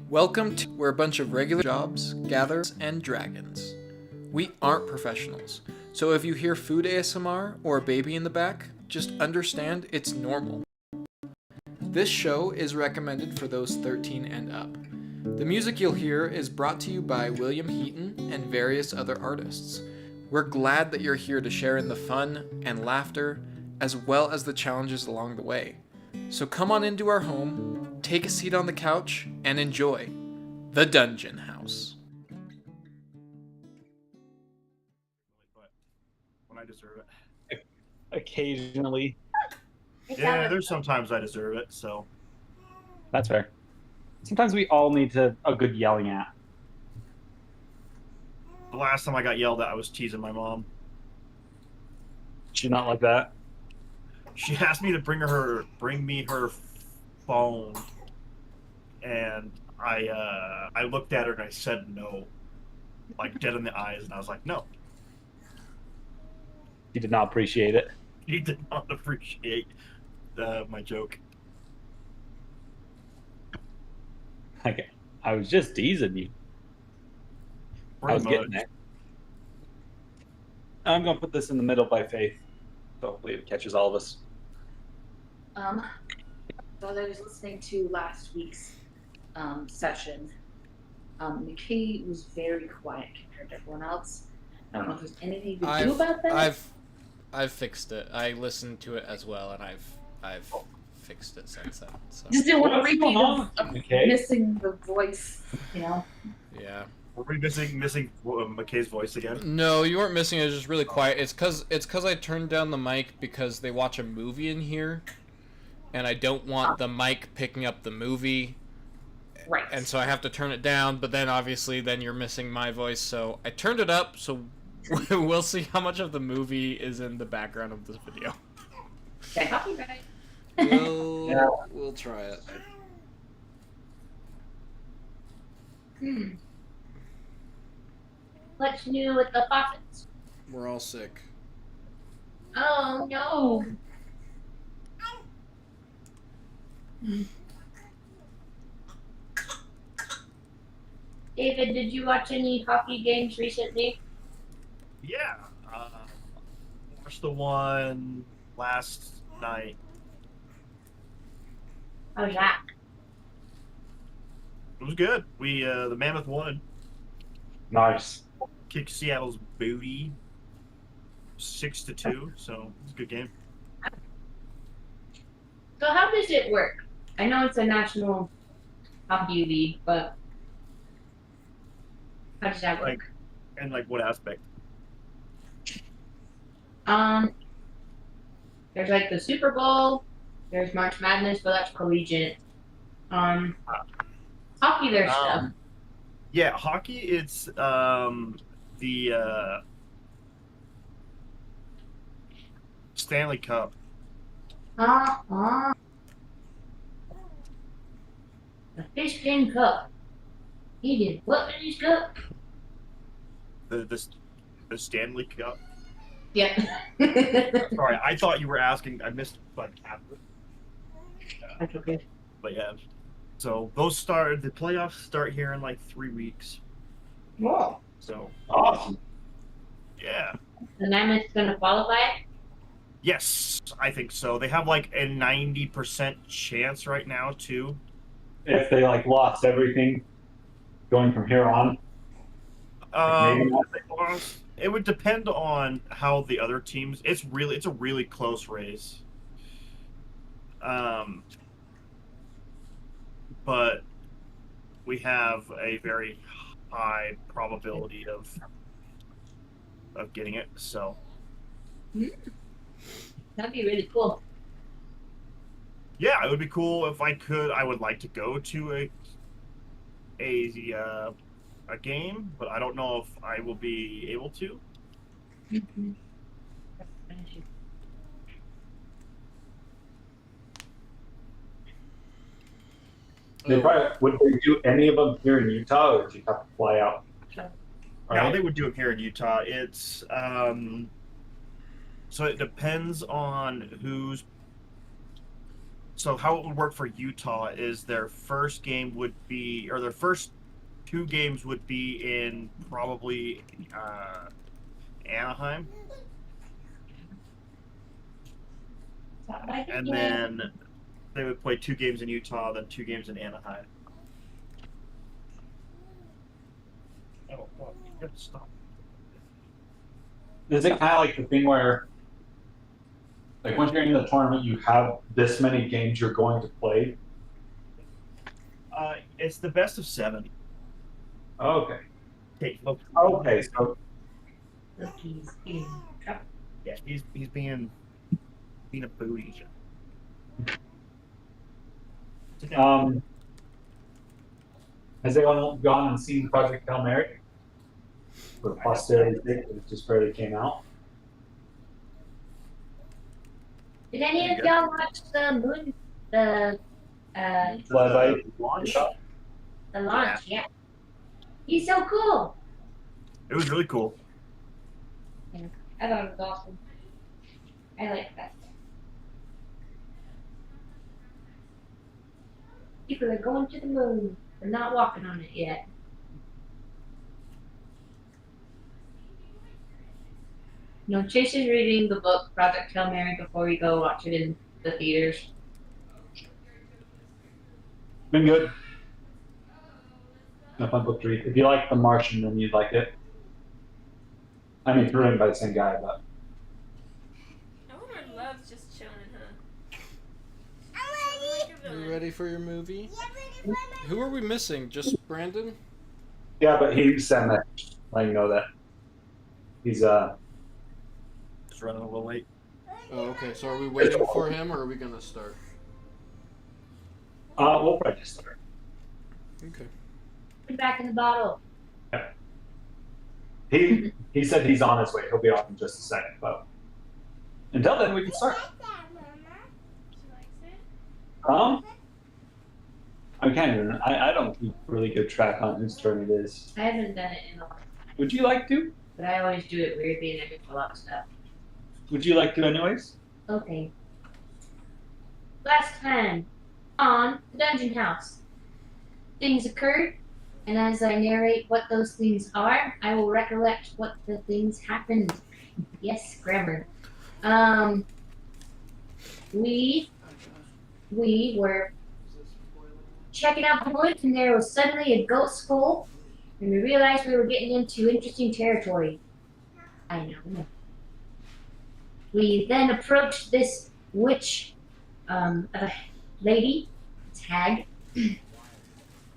Welcome to where a bunch of regular jobs gather and dragons. We aren't professionals, so if you hear food ASMR or a baby in the back, just understand it's normal. This show is recommended for those 13 and up. The music you'll hear is brought to you by William Heaton and various other artists. We're glad that you're here to share in the fun and laughter, as well as the challenges along the way. So come on into our home, take a seat on the couch, and enjoy the Dungeon House. But when I deserve it. Occasionally. Yeah, there's sometimes I deserve it, so. That's fair. Sometimes we all need a good yelling at. The last time I got yelled at, I was teasing my mom. She's not like that. She asked me to bring me her phone, and I looked at her and I said no, like dead in the eyes, and I was like, no. She did not appreciate it. She did not appreciate my joke. Okay, I was just teasing you. I was getting there. I'm gonna put this in the middle by faith. So hopefully it catches all of us. While I was listening to last week's session, McKay was very quiet compared to everyone else. I don't know if there's anything you can do about that. I've fixed it. I listened to it as well, and I've fixed it since then. So. Just didn't want to repeat Okay. missing the voice, you know. Yeah. Were we missing McKay's voice again? No, you weren't missing it. It was just really quiet. It's cause I turned down the mic because they watch a movie in here, and I don't want the mic picking up the movie. Right. And so I have to turn it down. But then obviously you're missing my voice. So I turned it up. So we'll see how much of the movie is in the background of this video. Okay, copyright. We'll try it. What's new with the faucets? We're all sick. Oh no. David, did you watch any hockey games recently? Yeah. Watched the one last night. How's that? It was good. We the Mammoth won. Nice. Kicked Seattle's booty 6-2, so it's a good game. So how does it work? I know it's a national hockey league, but how does that work? And what aspect? There's like the Super Bowl, there's March Madness, but that's collegiate. Hockey, there's stuff. Yeah, hockey. It's the Stanley Cup. The Fish King Cup. He did what in his cup? The Stanley Cup. Yeah. Sorry, I thought you were asking. I missed but That's okay. But yeah. So the playoffs start here in like 3 weeks. Whoa. So Awesome. yeah. The Mammoth's gonna qualify? Yes, I think so. They have like a 90% chance right now too. If they lost everything going from here on. Maybe not. It would depend on how the other teams. It's a really close race. But we have a very high probability of getting it. So That'd be really cool. yeah, it would be cool if I could. I would like to go to a game, but I don't know if I will be able to. Would they do any of them here in Utah, or do you have to fly out? No, they would do it here in Utah. It's so it depends on who's So how it would work for Utah is their first game would be, or their first 2 games would be in probably Anaheim, and then they would play 2 games in Utah, then 2 games in Anaheim. Oh, fuck, you gotta stop. Is it kind of like the thing where, like, once you're in the tournament, you have this many games you're going to play? It's the best of 7. Okay. Okay, look. Okay, so Loki's in trouble. Yeah, he's being a booty. Sit down. has anyone gone and seen Project Hail Mary? For the posterity thing, it just barely came out. Did any of y'all watch the Launch. launch? Yeah. He's so cool. It was really cool. I thought it was awesome. I like that. People are going to the moon. They're not walking on it yet. No, Chase is reading the book Project Hail Mary before we go watch it in the theaters. Been good. A fun book to read. If you like The Martian, then you'd like it. I mean, it's written by the same guy, but. Everyone loves just chilling, huh? Are you ready for your movie? Who are we missing? Just Brandon? Yeah, but he sent that, letting you know that he's Just running a little late. Oh, okay. So are we waiting for him, or are we gonna start? we'll probably just start. Okay. Put it back in the bottle. He said he's on his way. He'll be off in just a second, but until then we can start. She likes it. I can't even. I don't keep really good track on whose turn it is. I haven't done it in a while, Would you like to? but I always do it weirdly and I do a lot of stuff. Would you like to, anyways? Okay. Last time on the dungeon house, things occurred, and as I narrate what those things are, I will recollect what the things happened. Yes, grammar. We were checking out the woods, and there was suddenly a ghost skull, and we realized we were getting into interesting territory. I know. We then approached this witch, a lady, hag,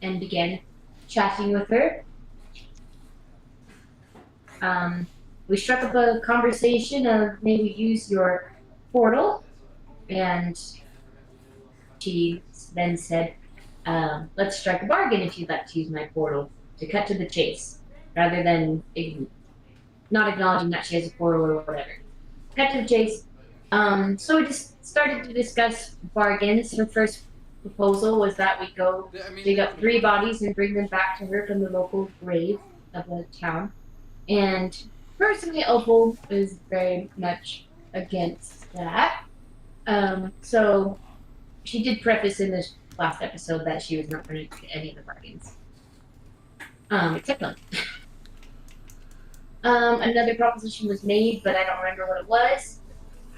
and began chatting with her. We struck up a conversation of maybe use your portal, and she then said, let's strike a bargain if you'd like to use my portal, to cut to the chase, rather than not acknowledging that she has a portal or whatever. Cut to the chase. So we just started to discuss bargains. Her first proposal was that we go dig up 3 bodies and bring them back to her from the local grave of the town. And personally, Opal is very much against that. So she did preface in this last episode that she was not going to do any of the bargains. Except one. Another proposition was made, but I don't remember what it was.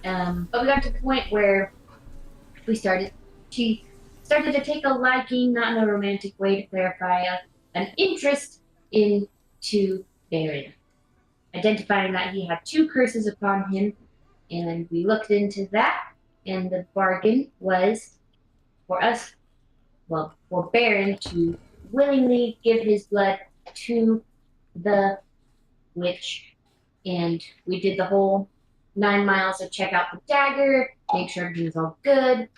But we got to the point where she started to take a liking, not in a romantic way to clarify, an interest into Baron, identifying that he had 2 curses upon him, and we looked into that, and the bargain was for Baron to willingly give his blood to the witch, and we did the whole 9 miles of check out the dagger, make sure everything's all good,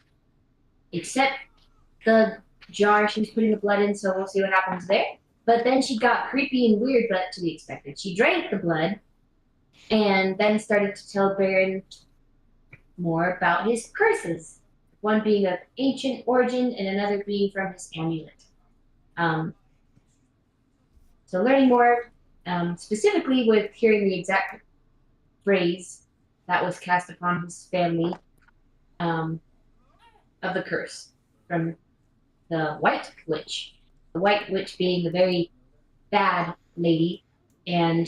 except the jar she was putting the blood in, so we'll see what happens there. But then she got creepy and weird, but to be expected. She drank the blood, and then started to tell Baron more about his curses, one being of ancient origin and another being from his amulet. So learning more, specifically with hearing the exact phrase that was cast upon his family, of the curse from the White Witch. The White Witch being the very bad lady, and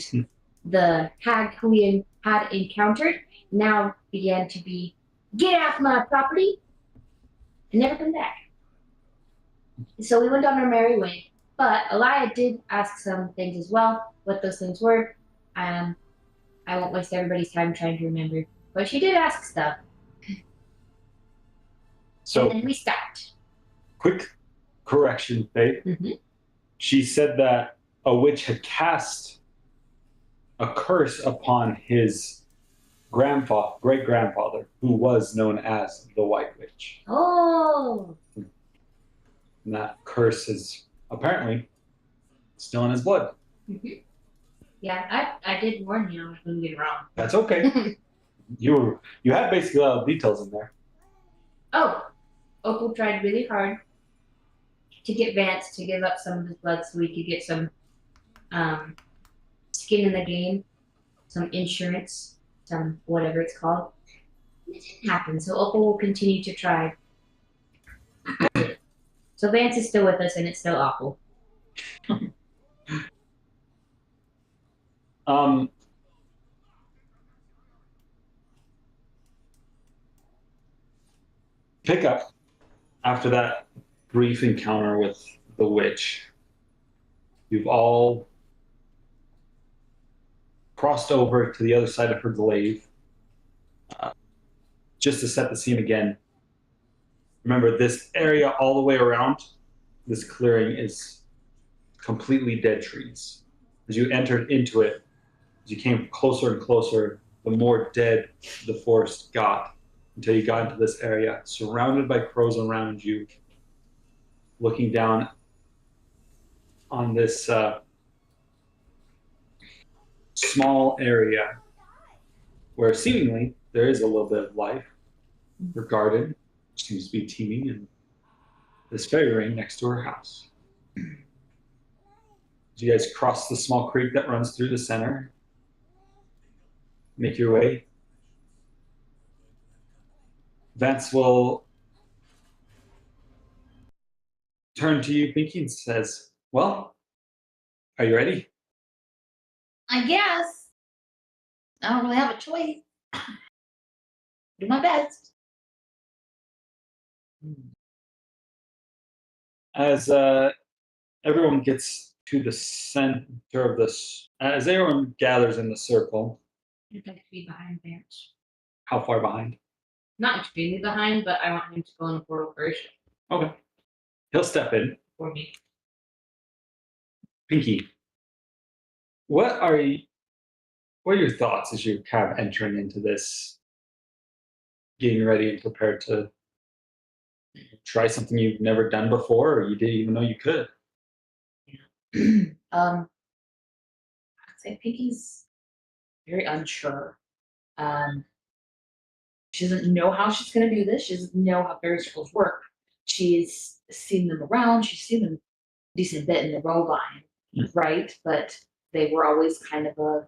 the hag who we had encountered now began to be, get off my property and never come back. So we went on our merry way. But Elia did ask some things as well. What those things were, I won't waste everybody's time trying to remember. But she did ask stuff. So, And then we stopped. quick correction, Faith. Mm-hmm. She said that a witch had cast a curse upon his great grandfather, who was known as the White Witch. Oh. And that curse is apparently still in his blood. Mm-hmm. Yeah, I did warn you. I was going to get it wrong. That's okay. you had basically all the details in there. Oh, Opal tried really hard to get Vance to give up some of his blood so we could get some skin in the game, some insurance, some whatever it's called. It didn't happen, so Opal will continue to try. So Vance is still with us, and it's still awful. Pick up after that brief encounter with the witch. You've all crossed over to the other side of her glaive. Just to set the scene again, remember this area all the way around this clearing is completely dead trees. As you entered into it, as you came closer and closer, the more dead the forest got, until you got into this area, surrounded by crows around you, looking down on this small area where seemingly there is a little bit of life. Her garden seems to be teeming, and this fairy ring next to her house. As you guys cross the small creek that runs through the center, make your way. Vance will turn to you, Pinky, and says, well, are you ready? I guess. I don't really have a choice. Do my best. As everyone gets to the center of this, as everyone gathers in the circle, I'd like to be behind Vance. how far behind? Not extremely behind, but I want him to go in the portal first Okay. He'll step in. for me. Pinky, what are your thoughts as you're kind of entering into this, getting ready and prepared to try something you've never done before, or you didn't even know you could? I'd say Pinky's very unsure. She doesn't know how she's going to do this. She doesn't know how fairy circles work. She's seen them around. She's seen them a decent bit in the Robine, right? But they were always kind of a,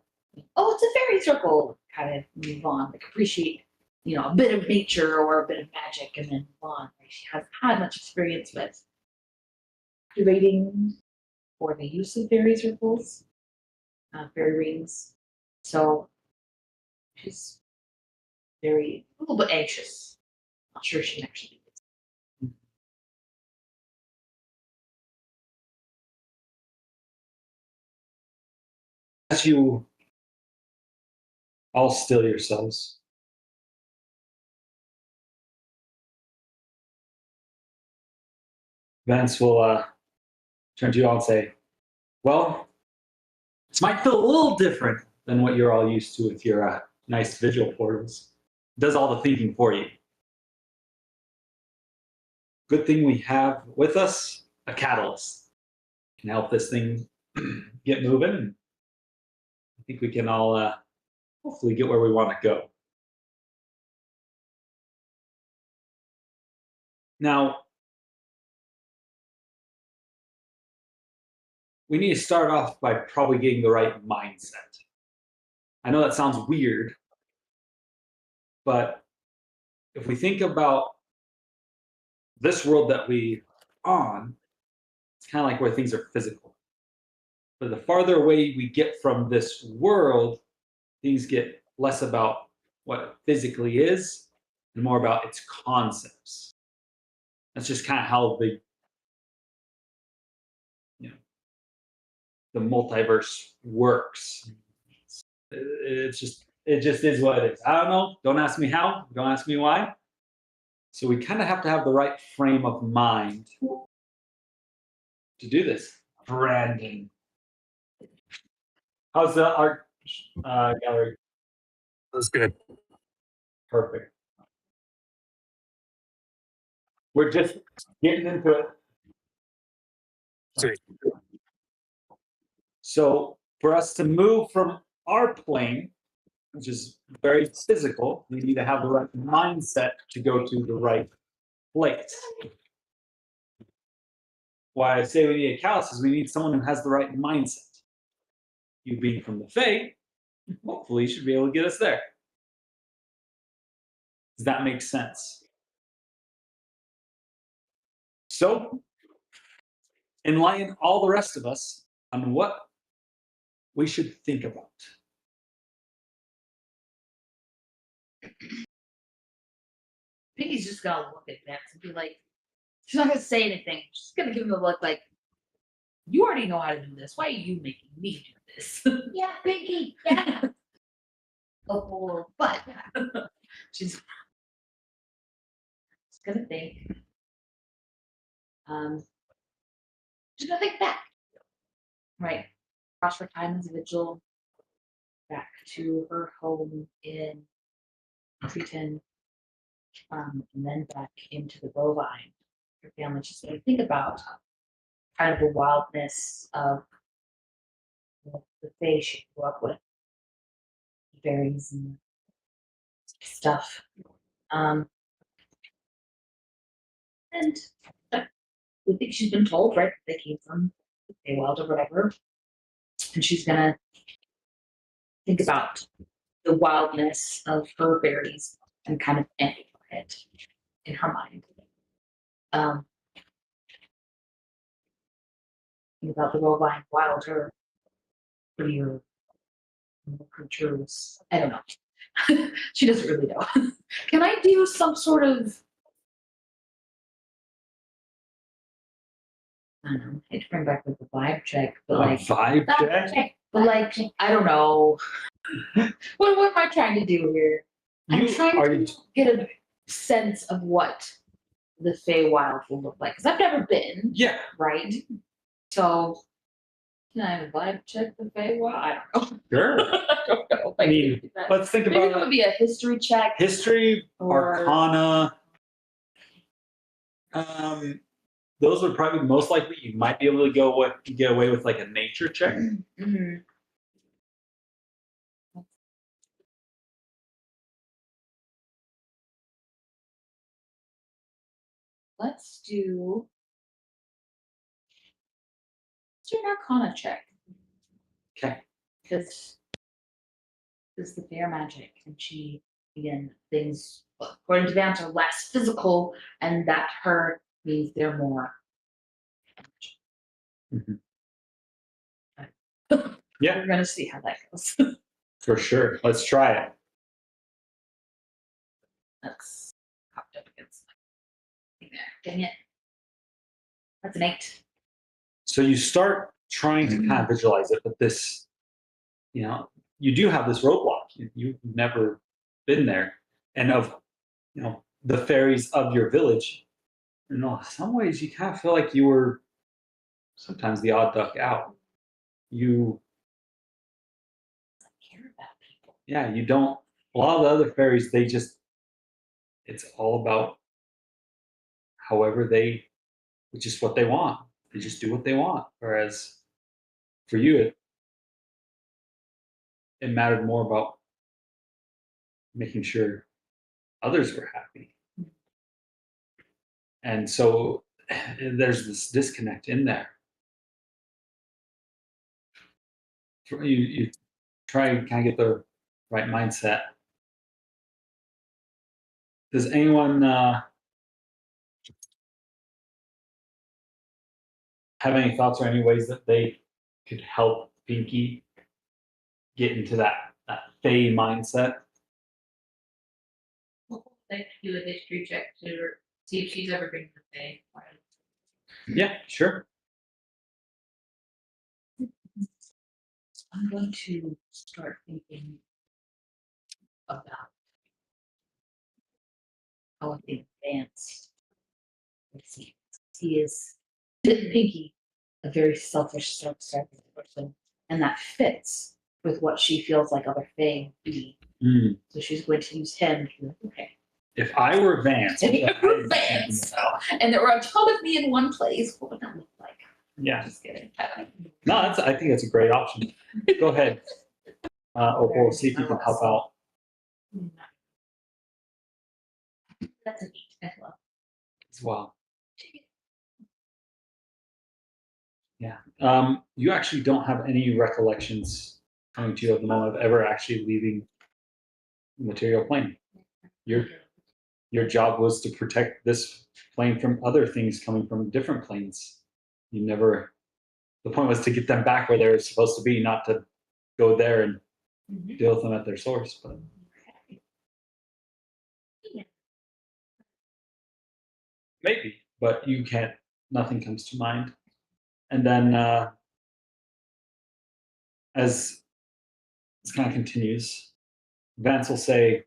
oh, it's a fairy circle, kind of move on. Like appreciate, a bit of nature or a bit of magic and then move on. Like she hasn't had much experience with activating or the use of fairy circles, fairy rings. So she's a little bit anxious. Not sure she can actually do this. As you all still yourselves, Vance will turn to you all and say, well, this might feel a little different than what you're all used to with your nice visual portals. It does all the thinking for you. Good thing we have with us a catalyst. Can help this thing get moving. I think we can all hopefully get where we want to go. Now, we need to start off by probably getting the right mindset. I know that sounds weird, but if we think about this world that we on, it's kind of like where things are physical. But the farther away we get from this world, things get less about what it physically is and more about its concepts. That's just kind of how the multiverse works. It just is what it is. I don't know. Don't ask me how. Don't ask me why. So we kind of have to have the right frame of mind to do this. Brandon, how's the art gallery? That's good. Perfect. We're just getting into it. Sweet. So for us to move from our plane, which is very physical, we need to have the right mindset to go to the right place. Why I say we need a callus is we need someone who has the right mindset. You being from the Fae, hopefully you should be able to get us there. Does that make sense? So, enlighten all the rest of us on what we should think about. I think he's just gonna look at Vance and be like, she's not gonna say anything. She's gonna give him a look like, you already know how to do this. Why are you making me do this? Yeah, Pinky. Yeah. Oh, but she's gonna think. She's gonna think back. Right. Across her time as a vigil, back to her home in Cretan, and then back into the bovine. Her family. She's gonna think about kind of the wildness of the Fae she grew up with, berries and stuff. And we think she's been told, right, that they came from the Feywild or whatever. And she's gonna think about the wildness of her berries and kind of amplify it in her mind. Think about the bovine wilder, prettier, more creatures. I don't know. She doesn't really know. Can I do some sort of, I don't know, I hate to bring back like the vibe check, but like Vibe check? but like I don't know. What am I trying to do here? I'm trying to get a sense of what the Feywild will look like. Because I've never been, Yeah. right? So can I vibe check the Feywild? I don't know. Sure. I don't know. I mean, let's think maybe it about would be a history check. history, Or- arcana. Those would probably be most likely. You might be able to get away with like a nature check. Mm-hmm. Let's do an arcana check. Okay. Because this is the fair magic, and she, again, things according to Vance are less physical, and that her means they're more. Mhm. Yeah, We're gonna see how that goes. for sure. Let's try it. That's cocked up against my thing there. Dang it. That's an 8. So you start trying to kind of visualize it, but this, you do have this roadblock. You've never been there, and of, the fairies of your village. In some ways, you kind of feel like you were sometimes the odd duck out. You Care about people. Yeah, you don't. A lot of the other fairies, it's all about which is what they want. They just do what they want. Whereas for you, it mattered more about making sure others were happy. And so there's this disconnect in there. You try and kind of get the right mindset. Does anyone have any thoughts or any ways that they could help Pinky get into that Fey mindset? They could do a history check to see if she's ever been to Faye. Yeah, sure. I'm going to start thinking about how I think Vance. Let's see. He is Pinky, a very selfish, self-centered person, and that fits with what she feels like other Fae would be. Mm. So she's going to use him to be like, okay. If I were Vance, If you what were I was thinking Vance, about- and there were a ton of me in one place, what would that look like? Yeah. Just kidding. No, I think that's a great option. Go ahead. Opal, see if you can help out. That's a neat as well. As well. Yeah. You actually don't have any recollections coming to you at the moment of ever actually leaving the material plane. Your job was to protect this plane from other things coming from different planes. You never. The point was to get them back where they're supposed to be, not to go there and deal with them at their source. But maybe, but you can't. Nothing comes to mind. And then, as this kind of continues, Vance will say,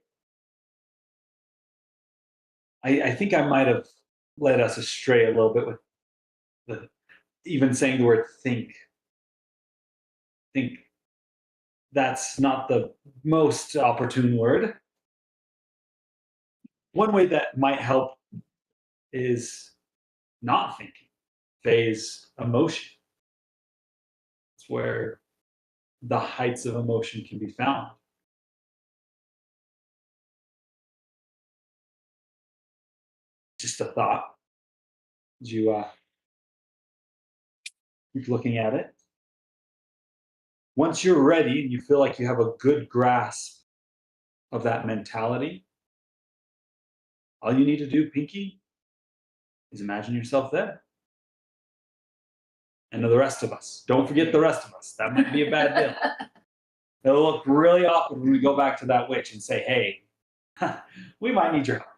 I think I might have led us astray a little bit with even saying the word think. Think that's not the most opportune word. One way that might help is not thinking. Phase emotion. It's where the heights of emotion can be found. Just a thought. As you keep looking at it. Once you're ready and you feel like you have a good grasp of that mentality, all you need to do, Pinky, is imagine yourself there. And the rest of us. Don't forget the rest of us. That might be a bad deal. It'll look really awkward when we go back to that witch and say, hey, we might need your help.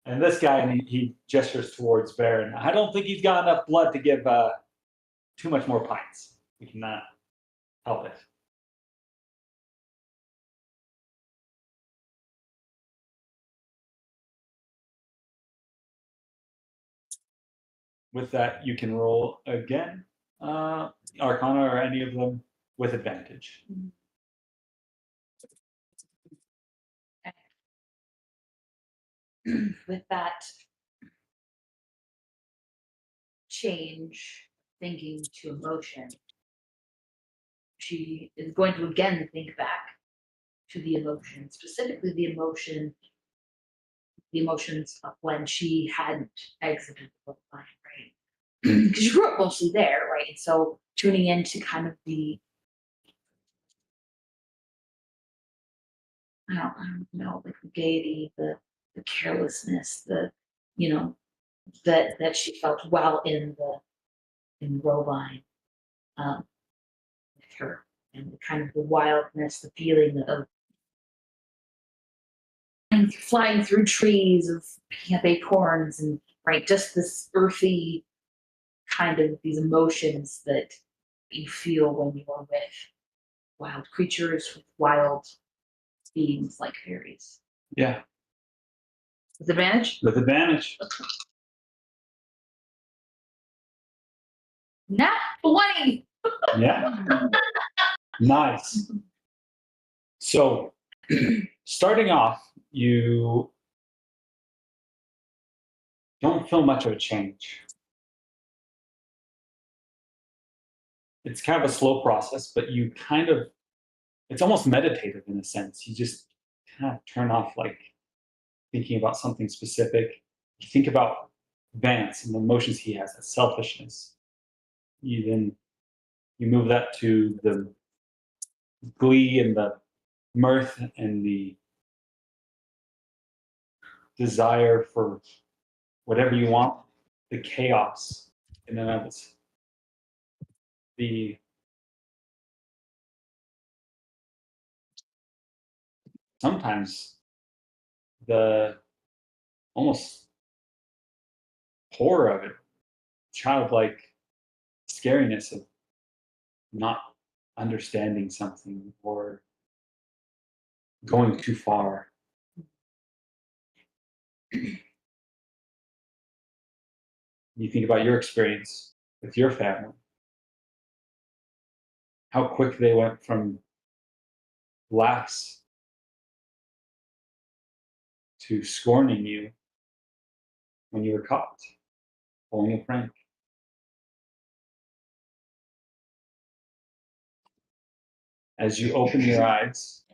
And this guy, and he gestures towards Baron. I don't think he's got enough blood to give too much more pints. We cannot help it. With that, you can roll again, Arcana or any of them with advantage. With that change thinking to emotion, she is going to again think back to the emotion, specifically the emotions of when she hadn't exited the line, right? Because you grew up mostly there, right? And so tuning into kind of the I don't know, like the gaiety, the carelessness, that she felt while in Robine, with her, and the kind of the wildness, the feeling of flying through trees, of picking up acorns, and right, just this earthy kind of these emotions that you feel when you are with wild creatures, with wild beings like fairies. Yeah. With advantage? With advantage. Nat 20! Yeah. Nice. So, starting off, you don't feel much of a change. It's kind of a slow process, but you kind of, it's almost meditative in a sense. You just kind of turn off, like thinking about something specific. You think about Vance and the emotions he has, that selfishness. You move that to the glee and the mirth and the desire for whatever you want, the chaos in and of itself. Sometimes the almost horror of it, childlike scariness of not understanding something or going too far. You think about your experience with your family, how quick they went from laughs to scorning you when you were caught pulling a prank. As you open your eyes,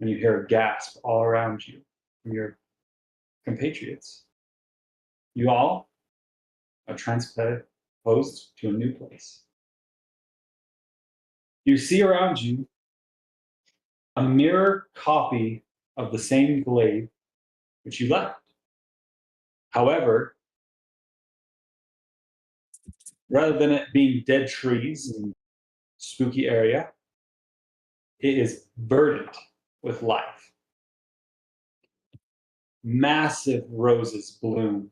and you hear a gasp all around you from your compatriots, you all are transposed to a new place. You see around you a mirror copy of the same glade which you left. However, rather than it being dead trees and spooky area, it is verdant with life. Massive roses bloom,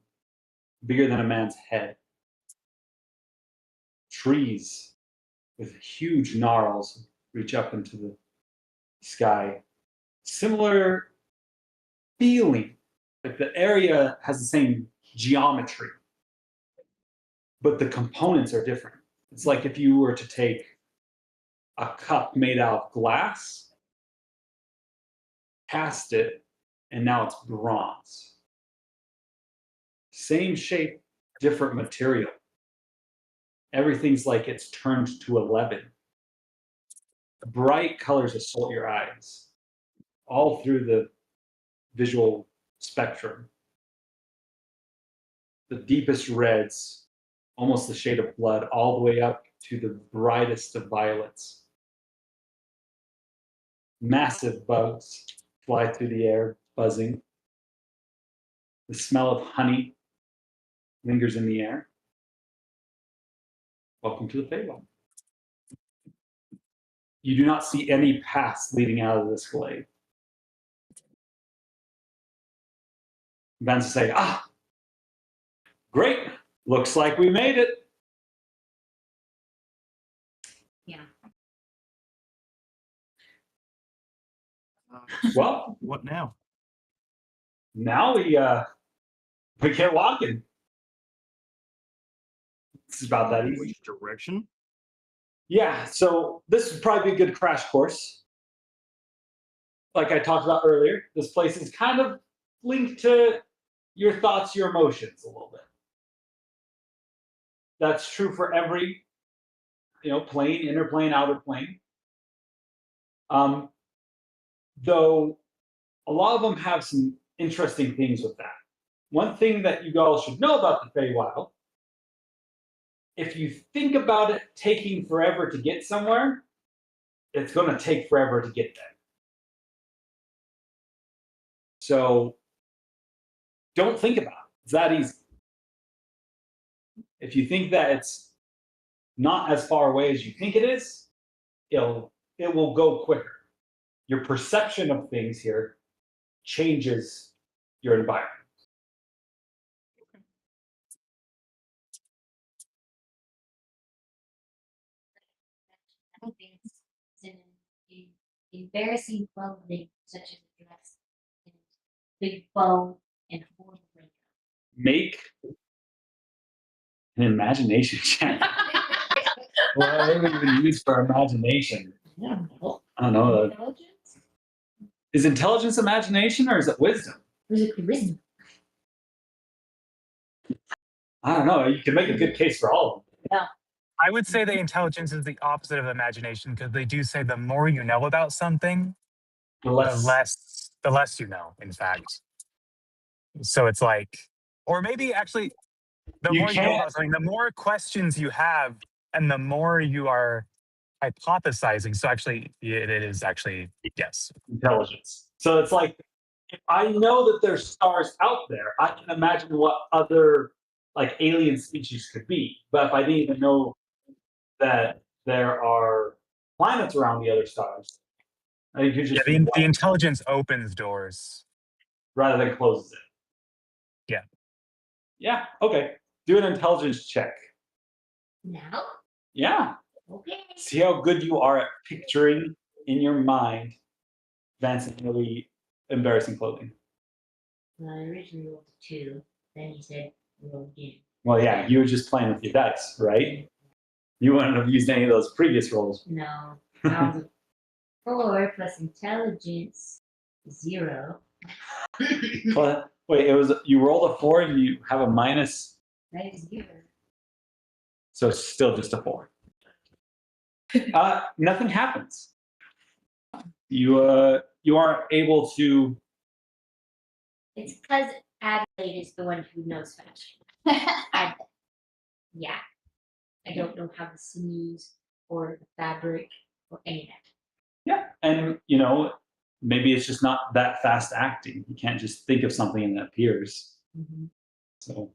bigger than a man's head. Trees with huge gnarls reach up into the sky. Similar feeling, like the area has the same geometry, but the components are different. It's like if you were to take a cup made out of glass, cast it, and now it's bronze. Same shape, different material. Everything's like it's turned to 11. Bright colors assault your eyes, all through the visual spectrum. The deepest reds, almost the shade of blood, all the way up to the brightest of violets. Massive bugs fly through the air, buzzing. The smell of honey lingers in the air. Welcome to the Feywild. You do not see any paths leading out of this glade. Vance will say, great, looks like we made it. Yeah. Well, What now? now we get walking. It's about that easy. Which direction? Yeah, so this would probably be a good crash course. Like I talked about earlier, this place is kind of linked to your thoughts, your emotions a little bit. That's true for every, plane, inner plane, outer plane. Though a lot of them have some interesting things with that. One thing that you all should know about the Feywild, if you think about it taking forever to get somewhere, it's going to take forever to get there. So don't think about it. It's that easy. If you think that it's not as far away as you think it is, it will go quicker. Your perception of things here changes your environment. I don't think it's in embarrassing clothing such as a dress and big bow and horrible makeup. Make an imagination check. What are we even use for imagination? Yeah, I don't know. Intelligence? Is intelligence imagination or is it wisdom? There's a charisma. I don't know. You can make a good case for all of them. I would say that intelligence is the opposite of imagination because they do say the more you know about something, the less you know, in fact. So it's like, or maybe actually, the more you know about something, the more questions you have, and the more you are hypothesizing. So actually, it is actually, yes. Intelligence. So it's like, if I know that there's stars out there, I can imagine what other like alien species could be. But if I didn't even know that there are planets around the other stars, I could Yeah, just the intelligence opens doors. rather than closes it. Yeah. Yeah. Okay. Do an intelligence check. Now? Yeah. Okay. See how good you are at picturing in your mind Vance in really embarrassing clothing. Well, I originally rolled a 2. Then you said roll again. Well, yeah, you were just playing with your dice, right? You wouldn't have used any of those previous rolls. No. That was a 4 plus intelligence 0. But wait, it was you rolled a 4 and you have a minus, Right, 0. so it's still just a 4. Nothing happens. You are able to. It's because Adelaide is the one who knows fashion. Yeah. I don't know how the sinews or the fabric or any of that. Yeah, and maybe it's just not that fast acting. You can't just think of something and it appears. Mm-hmm. So,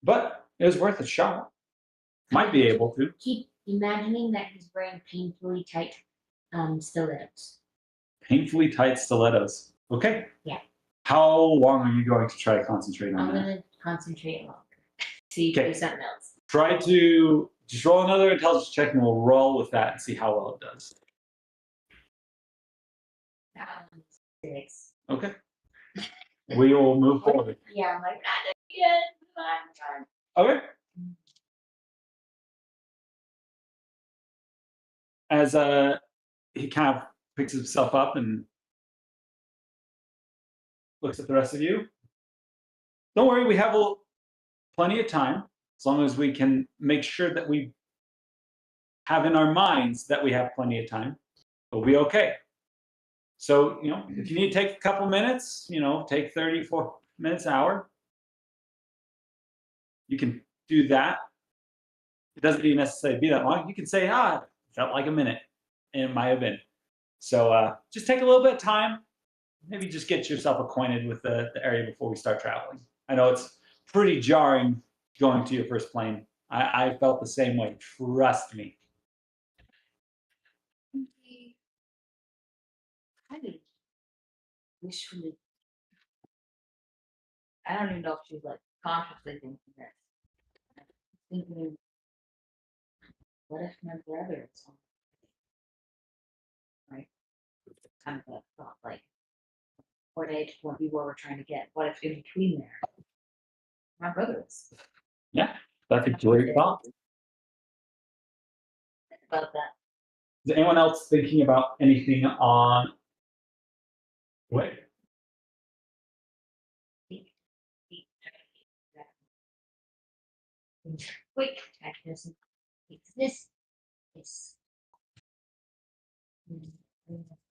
but it was worth a shot. Might be able to. Keep imagining that he's wearing painfully tight stilettos. Painfully tight stilettos. Okay. Yeah. How long are you going to try to concentrate on I'm that? gonna concentrate longer. See if Okay. there's something else. Try to just roll another intelligence check and we'll roll with that and see how well it does. 6. Okay. We will move forward. Yeah, I'm like, yeah, Okay. As he kind of picks himself up and looks at the rest of you. Don't worry, we have plenty of time as long as we can make sure that we have in our minds that we have plenty of time. We'll be okay. So, if you need to take a couple minutes, take 34 minutes, hour, you can do that. It doesn't even necessarily be that long. You can say, it felt like a minute, and it might have been. So just take a little bit of time. Maybe just get yourself acquainted with the area before we start traveling. I know it's pretty jarring going to your first plane. I felt the same way. Trust me. I would wish we would. I don't even know if she's like consciously thinking this. Thinking, what if my brother is on? Right? Kind of a thought, like, what age will be where we're trying to get? What if in between there, my brother is? Yeah, that's a great thought. Think about that. Is anyone else thinking about anything on? Wait. quick mechanism. It's this. The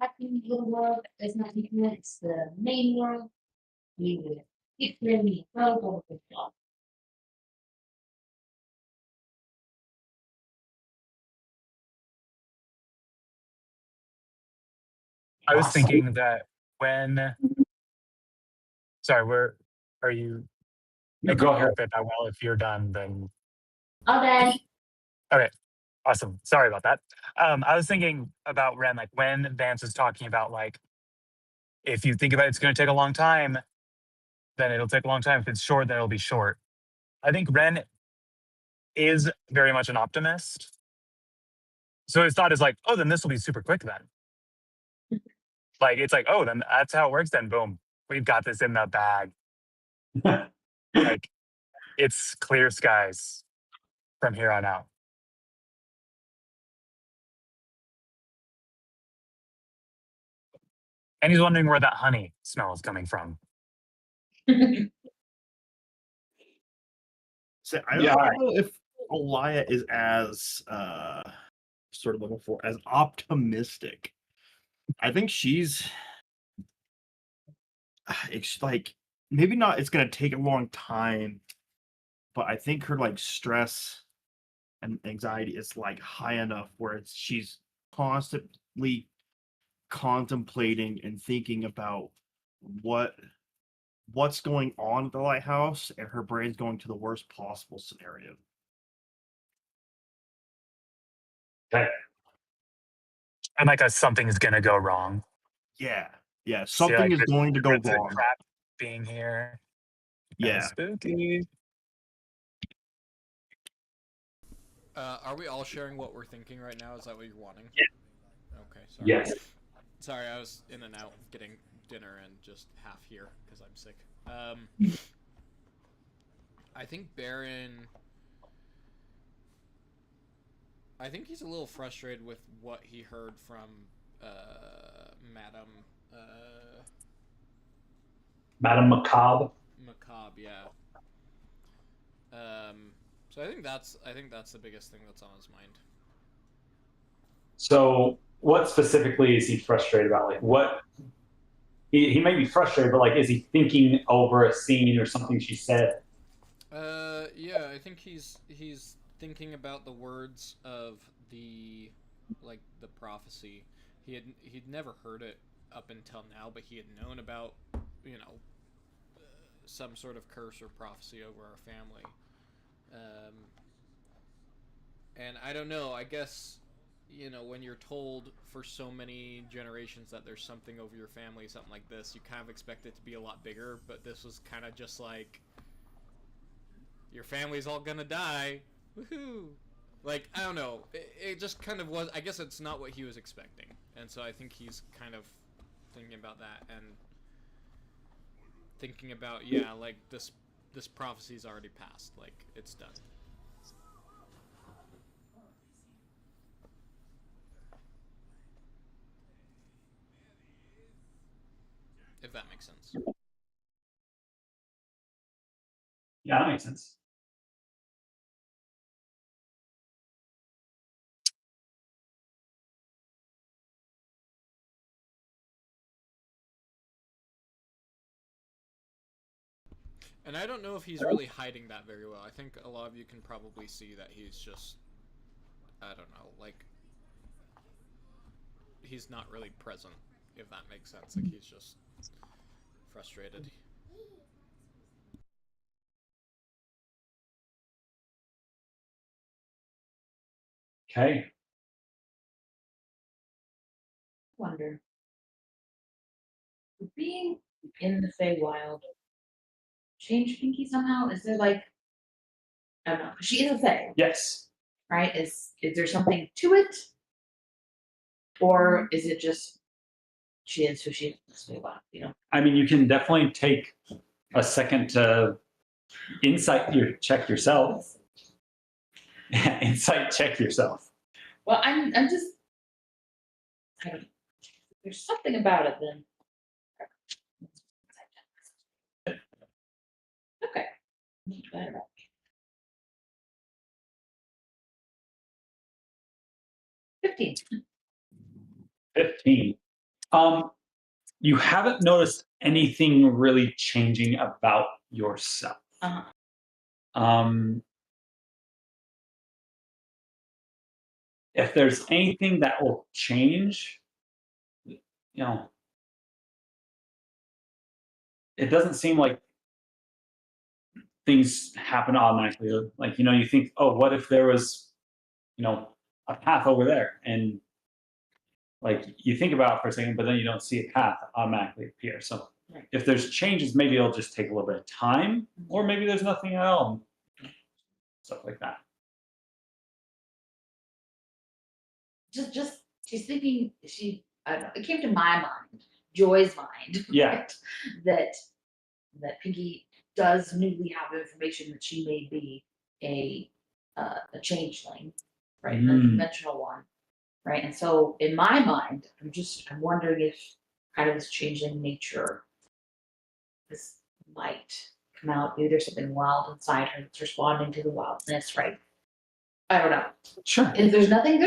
second little world is not equal, it's the main world. You will keep the world over the top. I was Awesome. thinking that when. Sorry, where are you? No, I go couldn't hear ahead. it that well. If you're done, then All day. okay. Awesome. Sorry about that. I was thinking about Ren, like when Vance is talking about like, if you think about it, it's going to take a long time, then it'll take a long time. If it's short, then it'll be short. I think Ren is very much an optimist. So his thought is like, oh, then this will be super quick then. Like, it's like, oh, then that's how it works then. Boom. We've got this in the bag. Like, it's clear skies from here on out. And he's wondering where that honey smell is coming from. So I don't Yeah. know if Alia is as sort of looking for as optimistic. I think she's it's like maybe not it's gonna take a long time, but I think her like stress and anxiety is like high enough where she's constantly contemplating and thinking about what what's going on at the lighthouse, and her brain's going to the worst possible scenario. Okay. And like something's gonna go wrong. Yeah, yeah, So, something like, is going to go it's a wrong. crap being here. Kinda Yeah. spooky. Are we all sharing what we're thinking right now? Is that what you're wanting? Yeah. Okay, sorry. Yes. Sorry, I was in and out getting dinner and just half here because I'm sick. I think Baron... I think he's a little frustrated with what he heard from Madame... Madame Macabre. Macabre, yeah. So I think that's the biggest thing that's on his mind. So, what specifically is he frustrated about? Like, what he may be frustrated, but like, is he thinking over a scene or something she said? Yeah, I think he's thinking about the words of the prophecy. He'd never heard it up until now, but he had known about, some sort of curse or prophecy over our family. And I don't know, I guess, when you're told for so many generations that there's something over your family, something like this, you kind of expect it to be a lot bigger, but this was kind of just like, your family's all gonna die, woohoo! Like, I don't know, it just kind of was, I guess it's not what he was expecting, and so I think he's kind of thinking about that, and thinking about, yeah, like, this prophecy's already passed, like, it's done. If that makes sense. Yeah, that makes sense. And I don't know if he's really hiding that very well. I think a lot of you can probably see that he's just, I don't know, like, he's not really present, if that makes sense. Like, he's just frustrated. Okay. Wonder. Being in the Feywild change Pinky somehow? Is there like, I don't know, she is a Fey, Yes. right? Is there something to it? Or is it just she is who she is in the Feywild, I mean, you can definitely take a second to check yourself. Insight check yourself. Well, I'm just, I don't know. There's something about it then. Okay. Better. 15. 15. You haven't noticed anything really changing about yourself. If there's anything that will change, it doesn't seem like things happen automatically. Like, you think, oh, what if there was, a path over there? And like, you think about it for a second, but then you don't see a path automatically appear. So Right. if there's changes, maybe it'll just take a little bit of time, or maybe there's nothing at all. Stuff like that. Just she's thinking I don't know, it came to my mind, Joy's mind. Yeah. that Pinky does newly have information that she may be a changeling, right? An unconventional one. Right. And so in my mind, I'm wondering if kind of this changeling nature this might come out. Maybe there's something wild inside her that's responding to the wildness, right? I don't know. Sure. If there's nothing,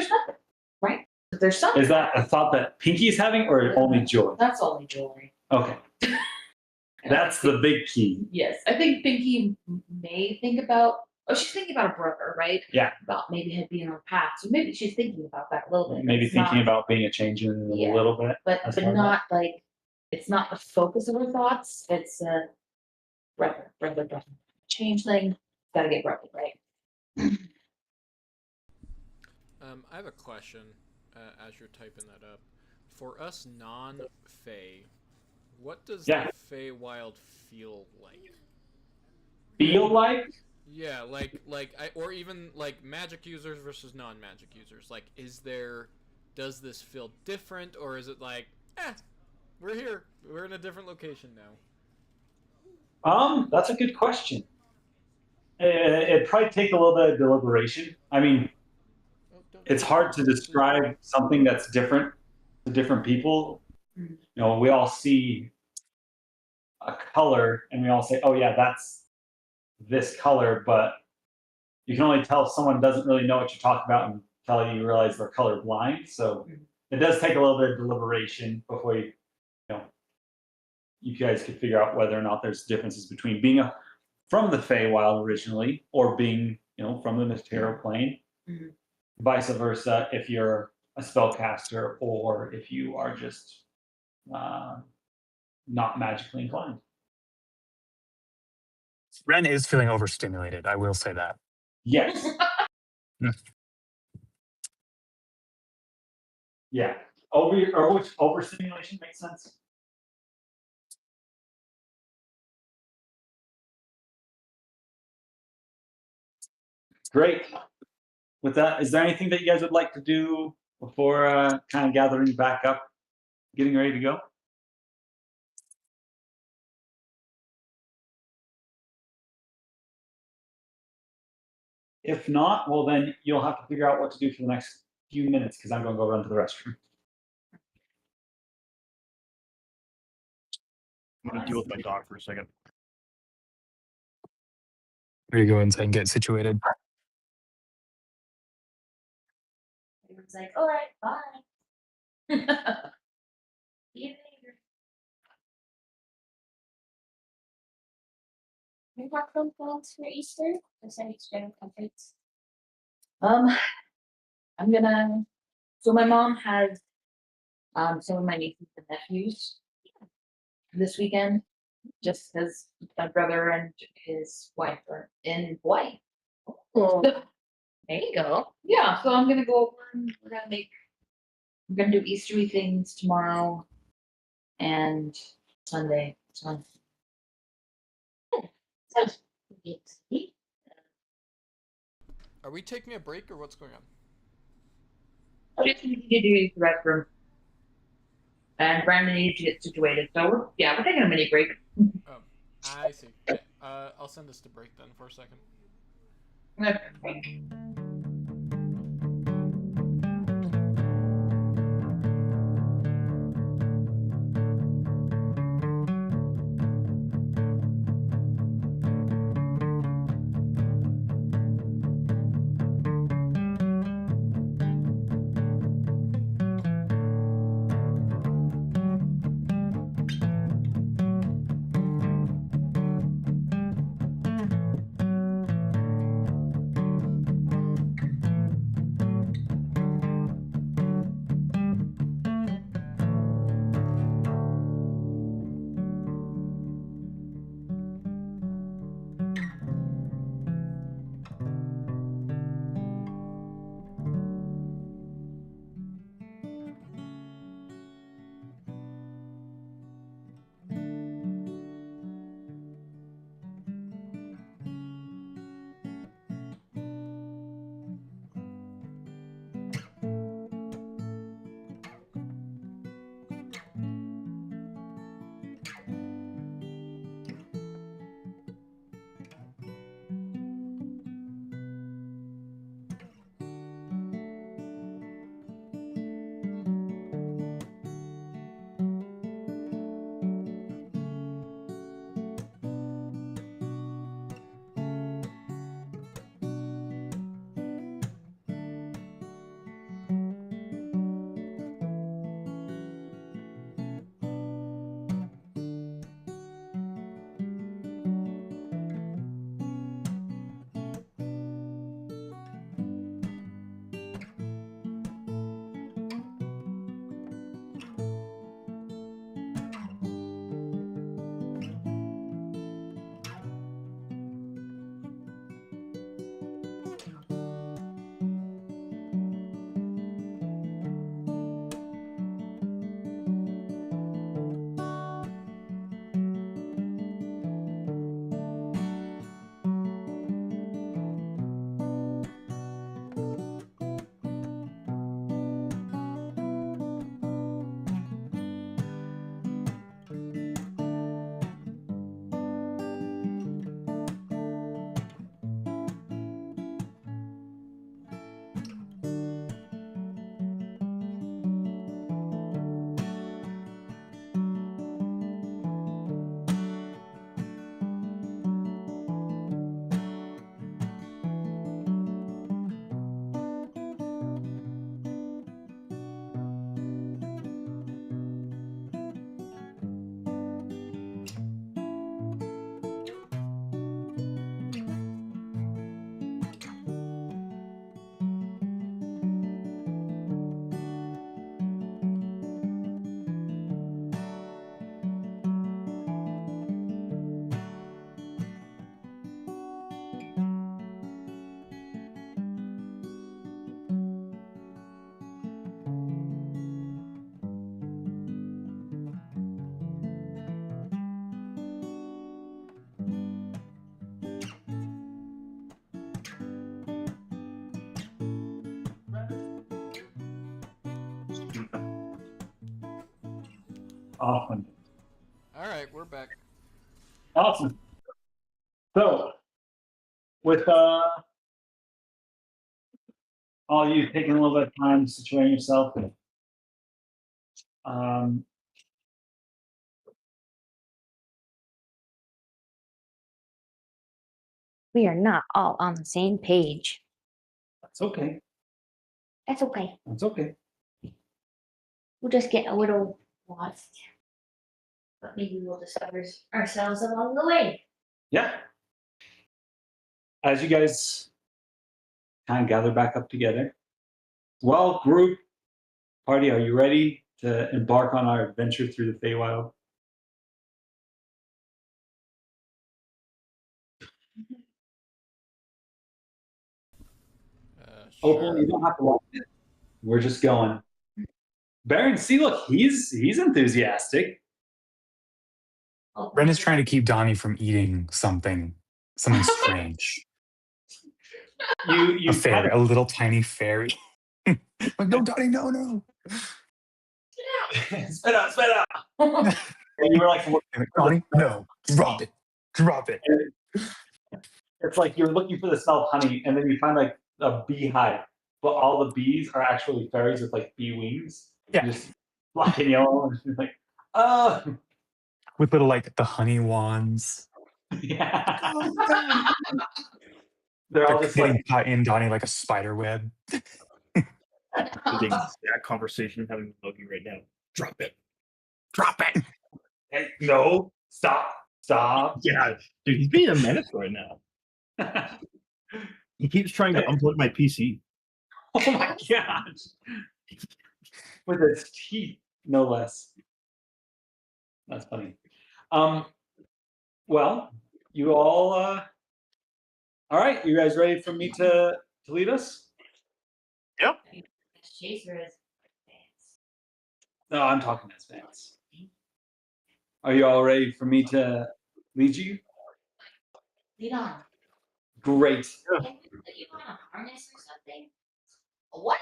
right? If there's something. Is that a thought that Pinky's having, or only Joy? That's only Joy. Okay. That's the big key. Yes. I think Pinky may think about, she's thinking about a brother, right? Yeah. About maybe him being on her path. So maybe she's thinking about that a little bit. Maybe It's thinking not, about being a changeling a little bit. but as part of not like, it's not the focus of her thoughts. It's brother. Changeling, gotta get brother, right? I have a question as you're typing that up. For us non-Fey, what does Yeah. the Feywild feel like? Feel like? Yeah, or even like magic users versus non-magic users. Like, does this feel different, or is it like, we're here, we're in a different location now? That's a good question. It'd probably take a little bit of deliberation. I mean, it's hard to describe something that's different to different people. You know, we all see a color and we all say, oh yeah, that's this color, but you can only tell if someone doesn't really know what you're talking about until you realize they're colorblind. So it does take a little bit of deliberation before you guys could figure out whether or not there's differences between being from the Feywild originally or being, from the material plane. Mm-hmm. Vice versa, if you're a spellcaster or if you are just not magically inclined. Ren is feeling overstimulated. I will say that. Yes. Yeah. Overstimulation makes sense. Great. With that, is there anything that you guys would like to do before kind of gathering back up, getting ready to go? If not, well, then you'll have to figure out what to do for the next few minutes because I'm going to go run to the restroom. I'm going to deal with my dog for a second. Where you go inside and get situated. Everyone's like, all right, bye. See you later. You have some plans for Easter? Just any extra comforts? I'm gonna. So my mom has some of my nieces and nephews this weekend, just because my brother and his wife are in Hawaii. Oh, So, there you go. yeah, so I'm gonna go over and we're gonna do Eastery things tomorrow and Sunday. So Are we taking a break or what's going on? I just need to do the restroom. And Brandon needs to get situated. So we're taking a mini break. Oh, I see. Okay. I'll send this to break then for a second. Awesome. All right, we're back. Awesome. So, with all you taking a little bit of time situating yourself, We are not all on the same page. that's okay. That's okay. That's okay. We'll just get a little lost. But maybe we'll discover ourselves along the way. Yeah. As you guys kind of gather back up together, well, group party, are you ready to embark on our adventure through the Feywild? Opal, Sure. you don't have to watch it. We're just going. Baron, see, look, he's enthusiastic. Ren is trying to keep Donnie from eating something strange. You A fairy, a little tiny fairy. Like, no, Donnie, no. spit out. And you were like, Donnie, no, drop it. it's like you're looking for the smell of honey, and then you find like a beehive, but all the bees are actually fairies with like bee wings. Yeah. Just black and yellow, and you're like, oh. With little like the honey wands. Yeah. Oh, They're all they're just getting like, caught in Donnie like a spider web. That conversation I'm having with Loki right now. Drop it. hey, no, stop. Yeah, dude, he's being a menace right now. He keeps trying to unplug my PC. Oh my gosh. With its teeth, no less. That's funny. Well, you all right, you guys ready for me to lead us? Yep. Chaser is Vance. No, I'm talking as Vance. Are you all ready for me to lead you? Lead on. Great. Can we put you on a harness or something? What?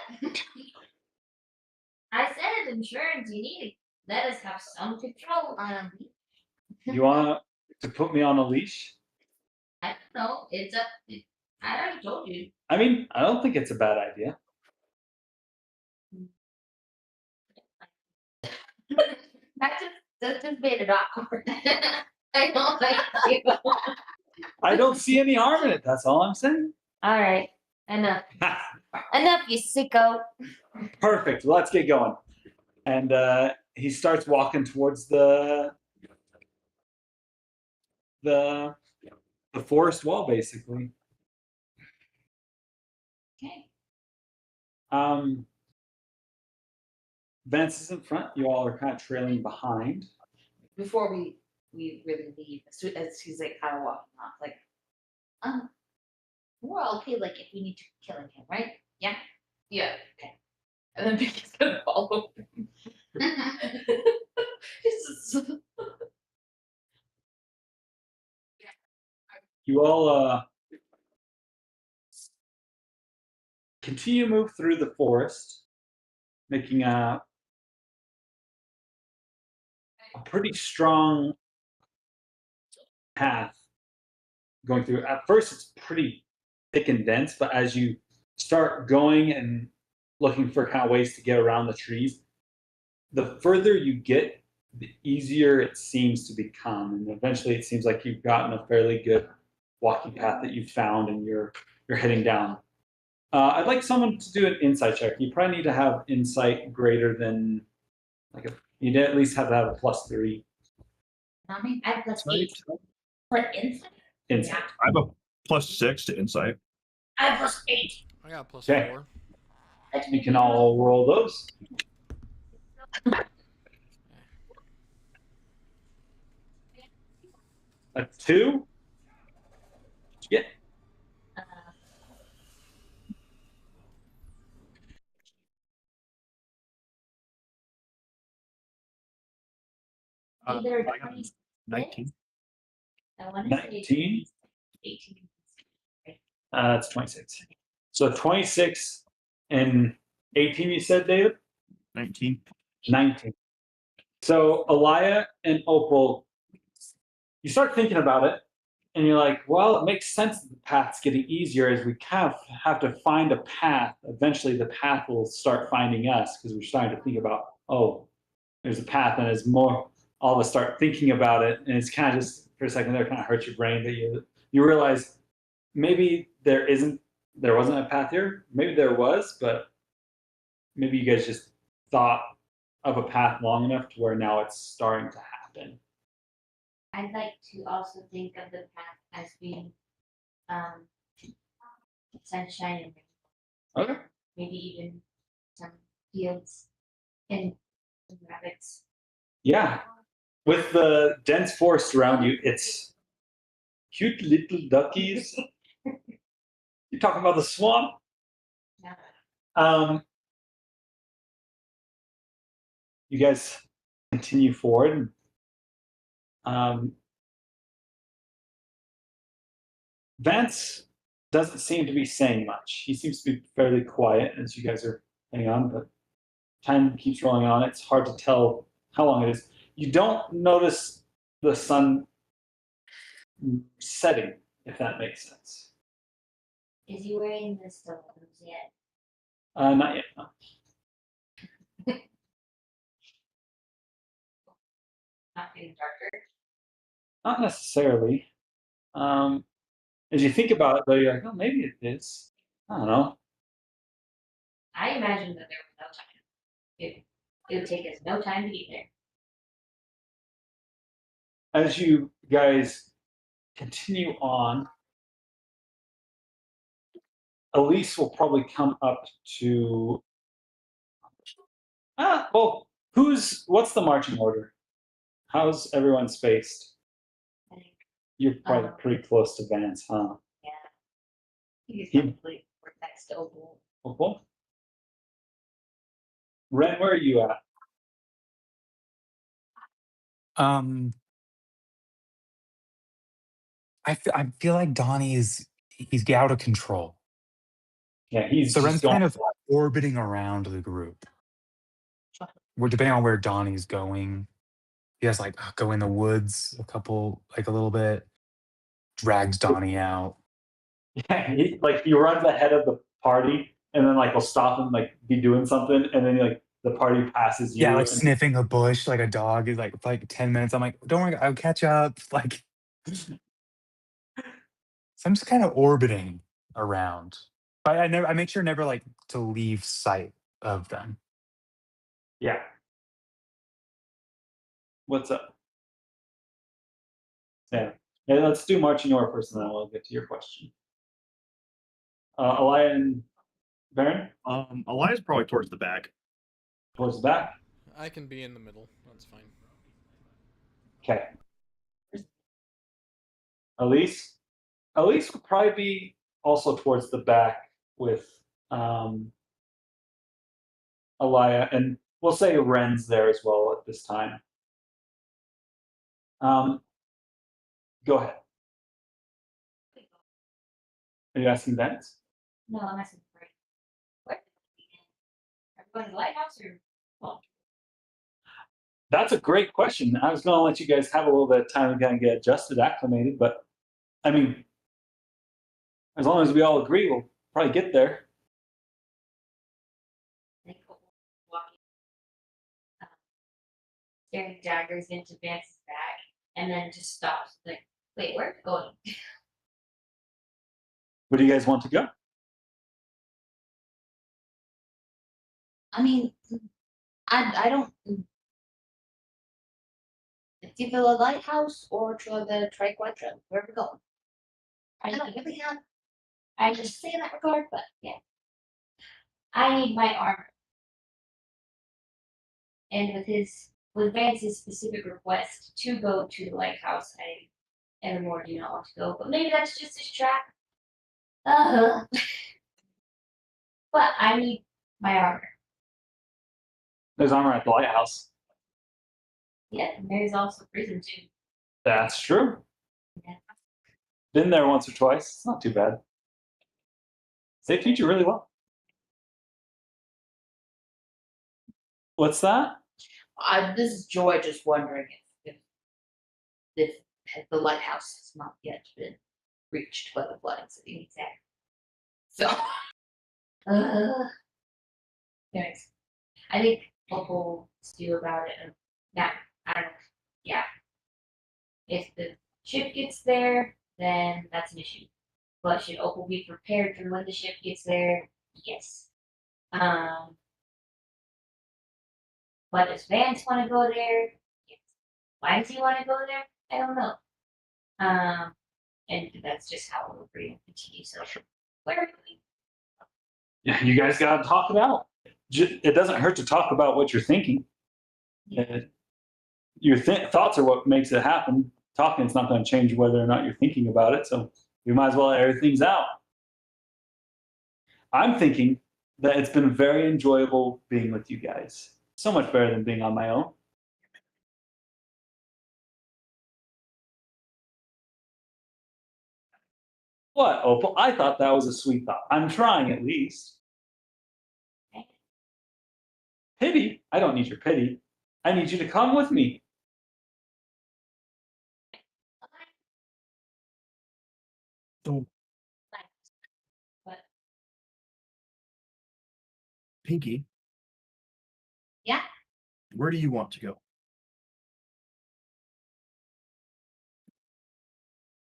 I said it's insurance. You need to let us have some control on a leash. You want to put me on a leash? I don't know. It's up. I already told you. I mean, I don't think it's a bad idea. That just made it awkward. I don't like you. I don't see any harm in it. That's all I'm saying. All right. Enough. Enough, you sicko. Perfect. Let's get going. And he starts walking towards the forest wall, basically. Okay. Vance is in front. You all are kind of trailing behind. Before we really leave, as he's like kind of walking off, like, We're all okay. Like if we need to kill him, right? Yeah. yeah, okay. And then Vicky's gonna follow him. It's just- You all continue to move through the forest, making a pretty strong path going through. At first, it's pretty thick and dense, but as you start going and looking for kind of ways to get around the trees, the further you get, the easier it seems to become. And eventually, it seems like you've gotten a fairly good walking path that you've found, and you're heading down. I'd like someone to do an insight check. You probably need to have insight greater than you'd at least have to have a +3. I mean, I have +8 for insight. Insight. I have a +6 to insight. I have +8. I got a Okay. +4. You can all roll those. A 2. Yeah. Either I got 26. 19. I want to 19. say 18. That's 26. So 26 and 18, you said, David? 19. 19. So Alia and Opal, you start thinking about it, and you're like, well, it makes sense that the path's getting easier as we kind of have to find a path. Eventually, the path will start finding us because we're starting to think about, oh, there's a path, and as more all of us start thinking about it, and it's kind of just for a second there, kind of hurts your brain that you realize maybe there wasn't a path here. Maybe there was, but maybe you guys just thought of a path long enough to where now it's starting to happen. I'd like to also think of the path as being sunshine and rain. Okay. Maybe even some fields and some rabbits. Yeah. With the dense forest around you, it's cute little duckies. You talking about the swamp? Yeah. You guys continue forward. Vance doesn't seem to be saying much. He seems to be fairly quiet as you guys are hanging on, but time keeps rolling on. It's hard to tell how long it is. You don't notice the sun setting, if that makes sense. Is he wearing the stones yet? Not yet, no. Not getting darker. Not necessarily. As you think about it, though, you're like, oh, maybe it is. I don't know. I imagine that there was no time. It would take us no time to get there. As you guys continue on, Elise will probably come up to. Well, what's the marching order? How's everyone spaced? I think, You're probably pretty close to Vance, huh? yeah. He's He- probably right next to Opal. Opal? Ren, where are you at? I feel like he's out of control. Yeah, he's So just Ren's going. kind of orbiting around the group. Depending on where Donnie's going, he has like go in the woods a little bit, drags Donnie out. Yeah, he runs ahead of the party, and then will stop and be doing something, and then the party passes you. Yeah, like and- sniffing a bush like a dog is like 10 minutes. I'm like, don't worry, I'll catch up. Like, so I'm just kind of orbiting around. But I make sure never to leave sight of them. Yeah. What's up? Yeah. Let's do marching order first, and then we'll get to your question. Alia and Baron, Elias probably towards the back. towards the back. I can be in the middle. That's fine. Okay. Elise would probably be also towards the back with Alia, and we'll say Ren's there as well at this time. Go ahead. Are you asking Vance? No, I'm asking for it. Where? Are we going to the lighthouse or? Well, That's a great question. I was going to let you guys have a little bit of time to kind of get adjusted, acclimated, but I mean, as long as we all agree, we'll probably get there. I think Opal walking, staring daggers into Vance's back, and then just stops. Like, wait, where are we going? Where do you guys want to go? I mean, I don't. It's either the lighthouse or to the Triquetra. Where are we going? I don't really have. I just say in that regard, but yeah. I need my armor. And with Vance's specific request to go to the lighthouse, I evermore do not want to go. But maybe that's just his trap. But I need my armor. There's armor at the lighthouse. Yeah, and there's also prison too. That's true. Yeah. Been there once or twice. It's not too bad. They treat you really well. What's that? This is Joy just wondering if the lighthouse has not yet been reached by the flooding city. Exactly. So, Anyways, I think Opal stew about it. And now, I don't know. Yeah. If the ship gets there, then that's an issue. But should Opal be prepared for when the ship gets there? Yes. But does Vance want to go there? Yes. Why does he want to go there? I don't know. And that's just how we're going to continue. So, where are we? Yeah, you guys got to talk it out. It doesn't hurt to talk about what you're thinking. Your thoughts are what makes it happen. Talking's not going to change whether or not you're thinking about it. So you might as well air things out. I'm thinking that it's been very enjoyable being with you guys. So much better than being on my own. What, Opal? I thought that was a sweet thought. I'm trying at least. Pity? I don't need your pity. I need you to come with me. So, But Pinky. Yeah? Where do you want to go?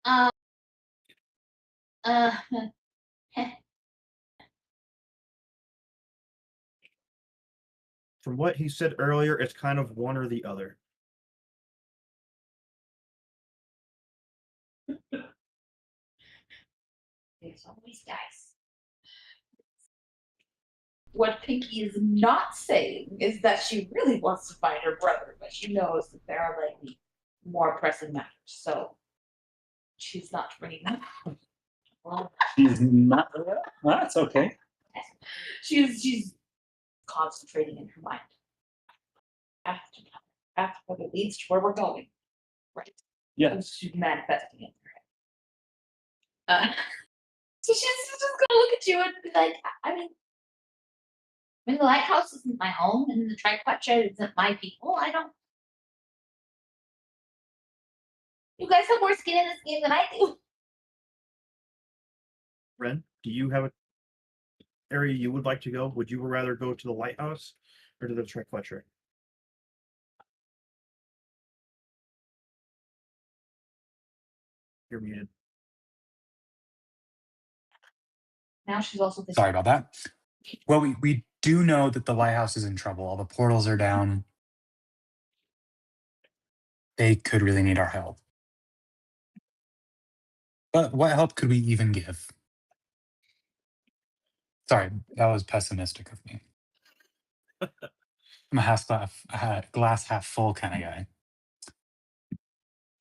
Uh, From what he said earlier, it's kind of one or the other. there's always dice. what Pinky is not saying is that she really wants to find her brother, but she knows that there are likely more pressing matters. So she's not bringing that up. Well, She's not. Well, that's okay. She's concentrating in her mind. After what it leads to where we're going. Right. Yes. She's manifesting it in her head. So she's just gonna look at you and be like, I mean, the lighthouse isn't my home, and the Triquetra isn't my people. I don't. You guys have more skin in this game than I do. Ren, do you have an area you would like to go? Would you rather go to the lighthouse or to the Triquetra? You're muted. Now she's also thinking. Sorry about that. Well, we do know that the lighthouse is in trouble. All the portals are down. They could really need our help. But what help could we even give? Sorry, that was pessimistic of me. I'm a glass half full kind of guy.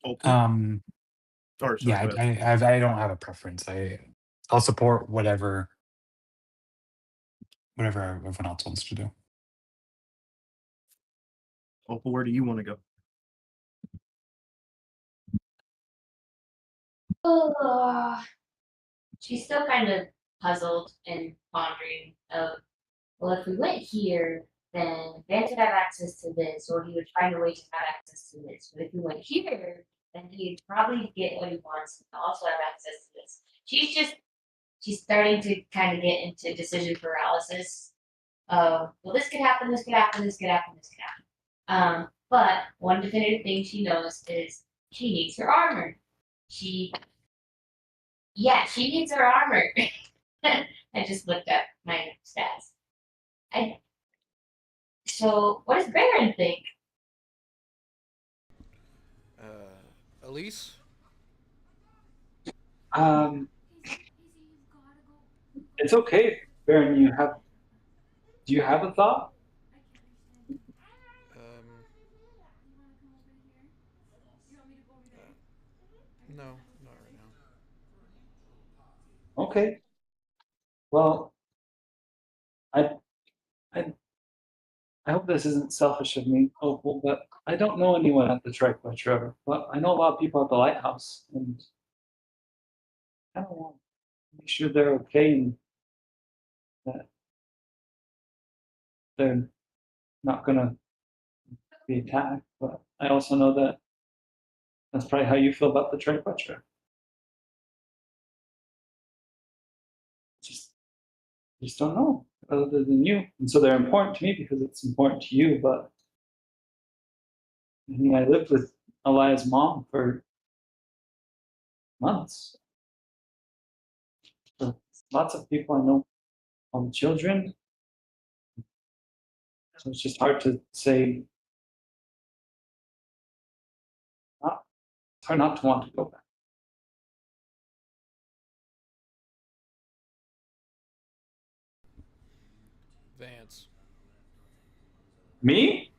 Okay. Sorry, Yeah, go ahead. I don't have a preference. I'll support whatever everyone else wants to do. Opal, where do you want to go? She's still kind of puzzled and pondering of, well, if we went here, then Vance would have access to this, or he would find a way to have access to this. But if we went here, then he'd probably get what he wants and also have access to this. She's starting to kind of get into decision paralysis. Well, this could happen, this could happen, this could happen, this could happen. But one definitive thing she knows is she needs her armor. She needs her armor. I just looked up my stats. So, what does Baron think? Elise? It's okay, Baron. Do you have a thought? No, not right now. Okay. Well, I hope this isn't selfish of me, Opal, but I don't know anyone at the Triquetra, but I know a lot of people at the lighthouse, and I don't want to make sure they're okay and that they're not gonna the attack, but I also know that that's probably how you feel about the Triquetra. Just don't know other than you. And so they're important to me because it's important to you, but I mean, I lived with Elia's mom for months. So lots of people I know, all the children. So it's just hard to say. It's hard not to want to go back. Vance, Me?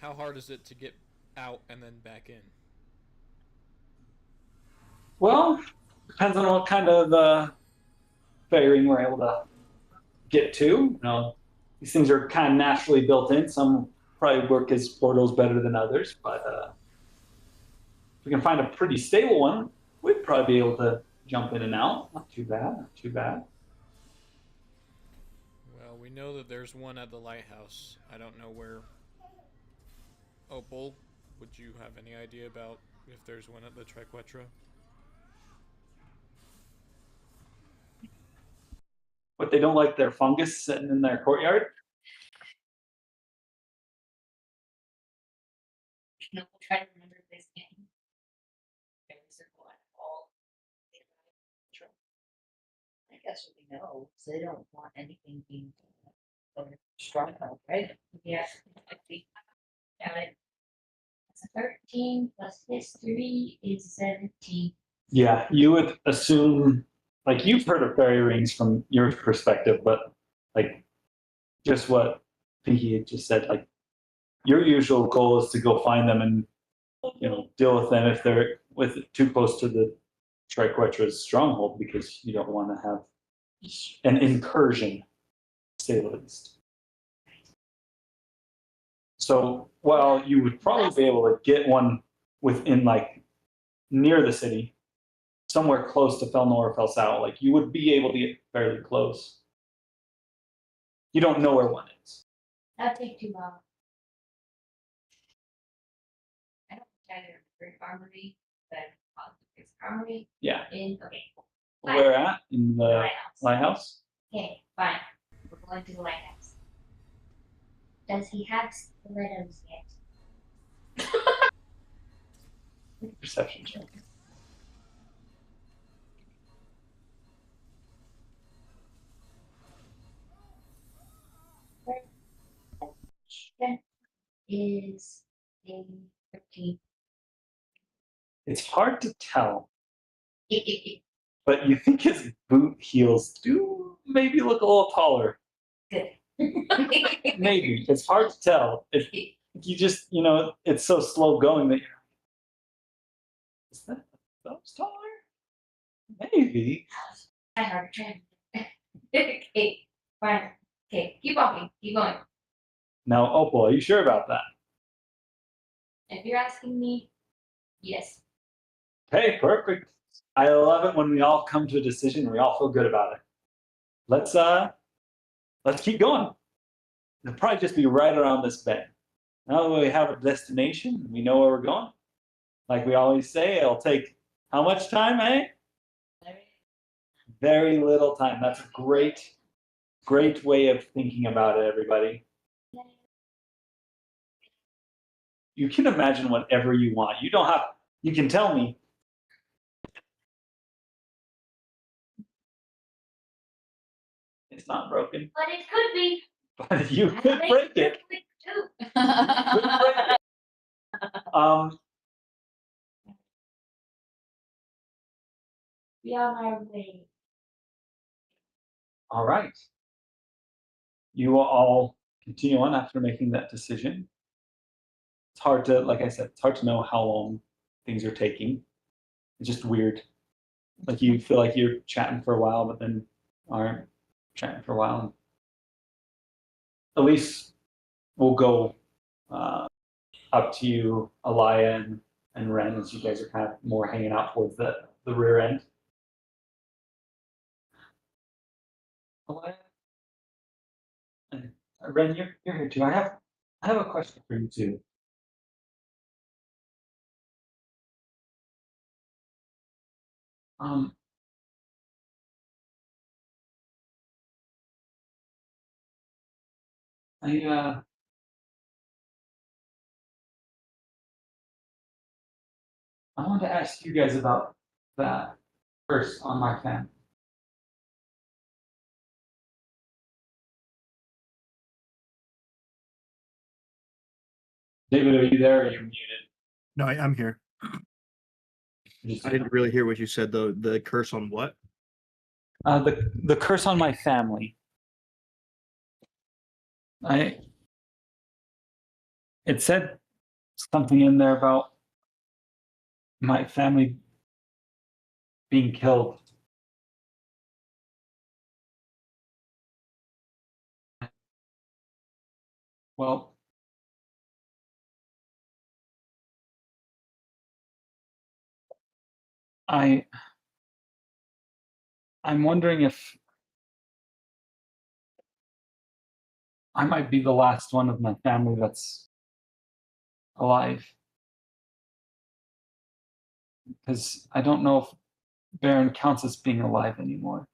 how hard is it to get out and then back in? Well, depends on what kind of fairing we're able to get to. You know, these things are kind of naturally built in. Some probably work as portals better than others, but if we can find a pretty stable one, we'd probably be able to jump in and out. Not too bad, not too bad. Well, we know that there's one at the lighthouse. I don't know where. Opal, would you have any idea about if there's one at the Triquetra? But they don't like their fungus sitting in their courtyard. No, we'll try to remember this game. Very simple at all. I guess we know, so they don't want anything being strong enough, right? Yeah. Got it. That's a 13 plus history is 17. Yeah, you would assume, like you've heard of fairy rings from your perspective, but like just what Pinky had just said, like your usual goal is to go find them and deal with them if they're too close to the Triquetra's stronghold because you don't want to have an incursion, to say the least. So while you would probably be able to get one within like near the city, somewhere close to Fel Nor or Fel Sao, like you would be able to get fairly close. You don't know where one is. That'd take too long. I don't think I remember armory, but it's armory. Yeah. Okay. Where at? In the Lighthouse. lighthouse? Okay, fine. We're going to the lighthouse. Does he have stilettos yet? Perception check. That is a 13. It's hard to tell, but you think his boot heels do maybe look a little taller. Good. Maybe. It's hard to tell. If you just, it's so slow going that you're is that those taller? Maybe. I heard try. Okay, fine. Okay, keep walking. Keep going. Now, Opal, are you sure about that? If you're asking me, yes. Hey, perfect. I love it when we all come to a decision and we all feel good about it. Let's keep going. It'll probably just be right around this bend. Now that we have a destination, we know where we're going. Like we always say, it'll take how much time, eh? Very little time. That's a great way of thinking about it, everybody. You can imagine whatever you want. You can tell me. It's not broken. But it could be. But you could break it. Be on our way. All right. You will all continue on after making that decision. It's hard to, like I said, it's hard to know how long things are taking. It's just weird. Like you feel like you're chatting for a while, but then aren't chatting for a while. Elise will go up to you, Alia and Ren, as you guys are kind of more hanging out towards the rear end. Alia? Ren, you're here too. I have a question for you too. Um, I I wanted to ask you guys about that curse on my family. David, are you there? Or are you muted? No, I'm here. Just- I didn't really hear what you said though. The curse on what? the curse on my family. It said something in there about my family being killed. Well, I'm wondering if I might be the last one of my family that's alive. Because I don't know if Baron counts as being alive anymore.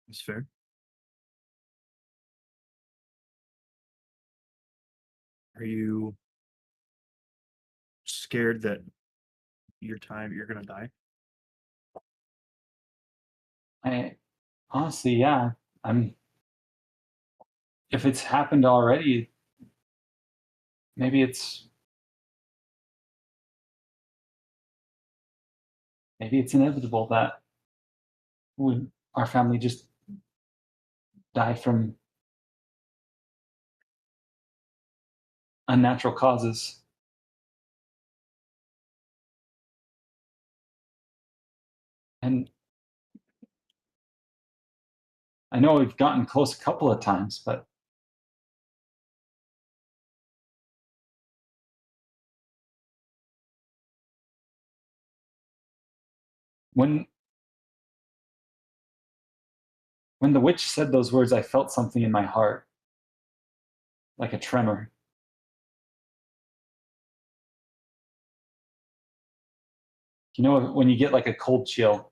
That's fair. Are you scared that you're gonna die? I honestly, yeah. If it's happened already, maybe it's inevitable that our family just die from unnatural causes. And I know we've gotten close a couple of times, but when the witch said those words, I felt something in my heart, like a tremor. You know when you get like a cold chill?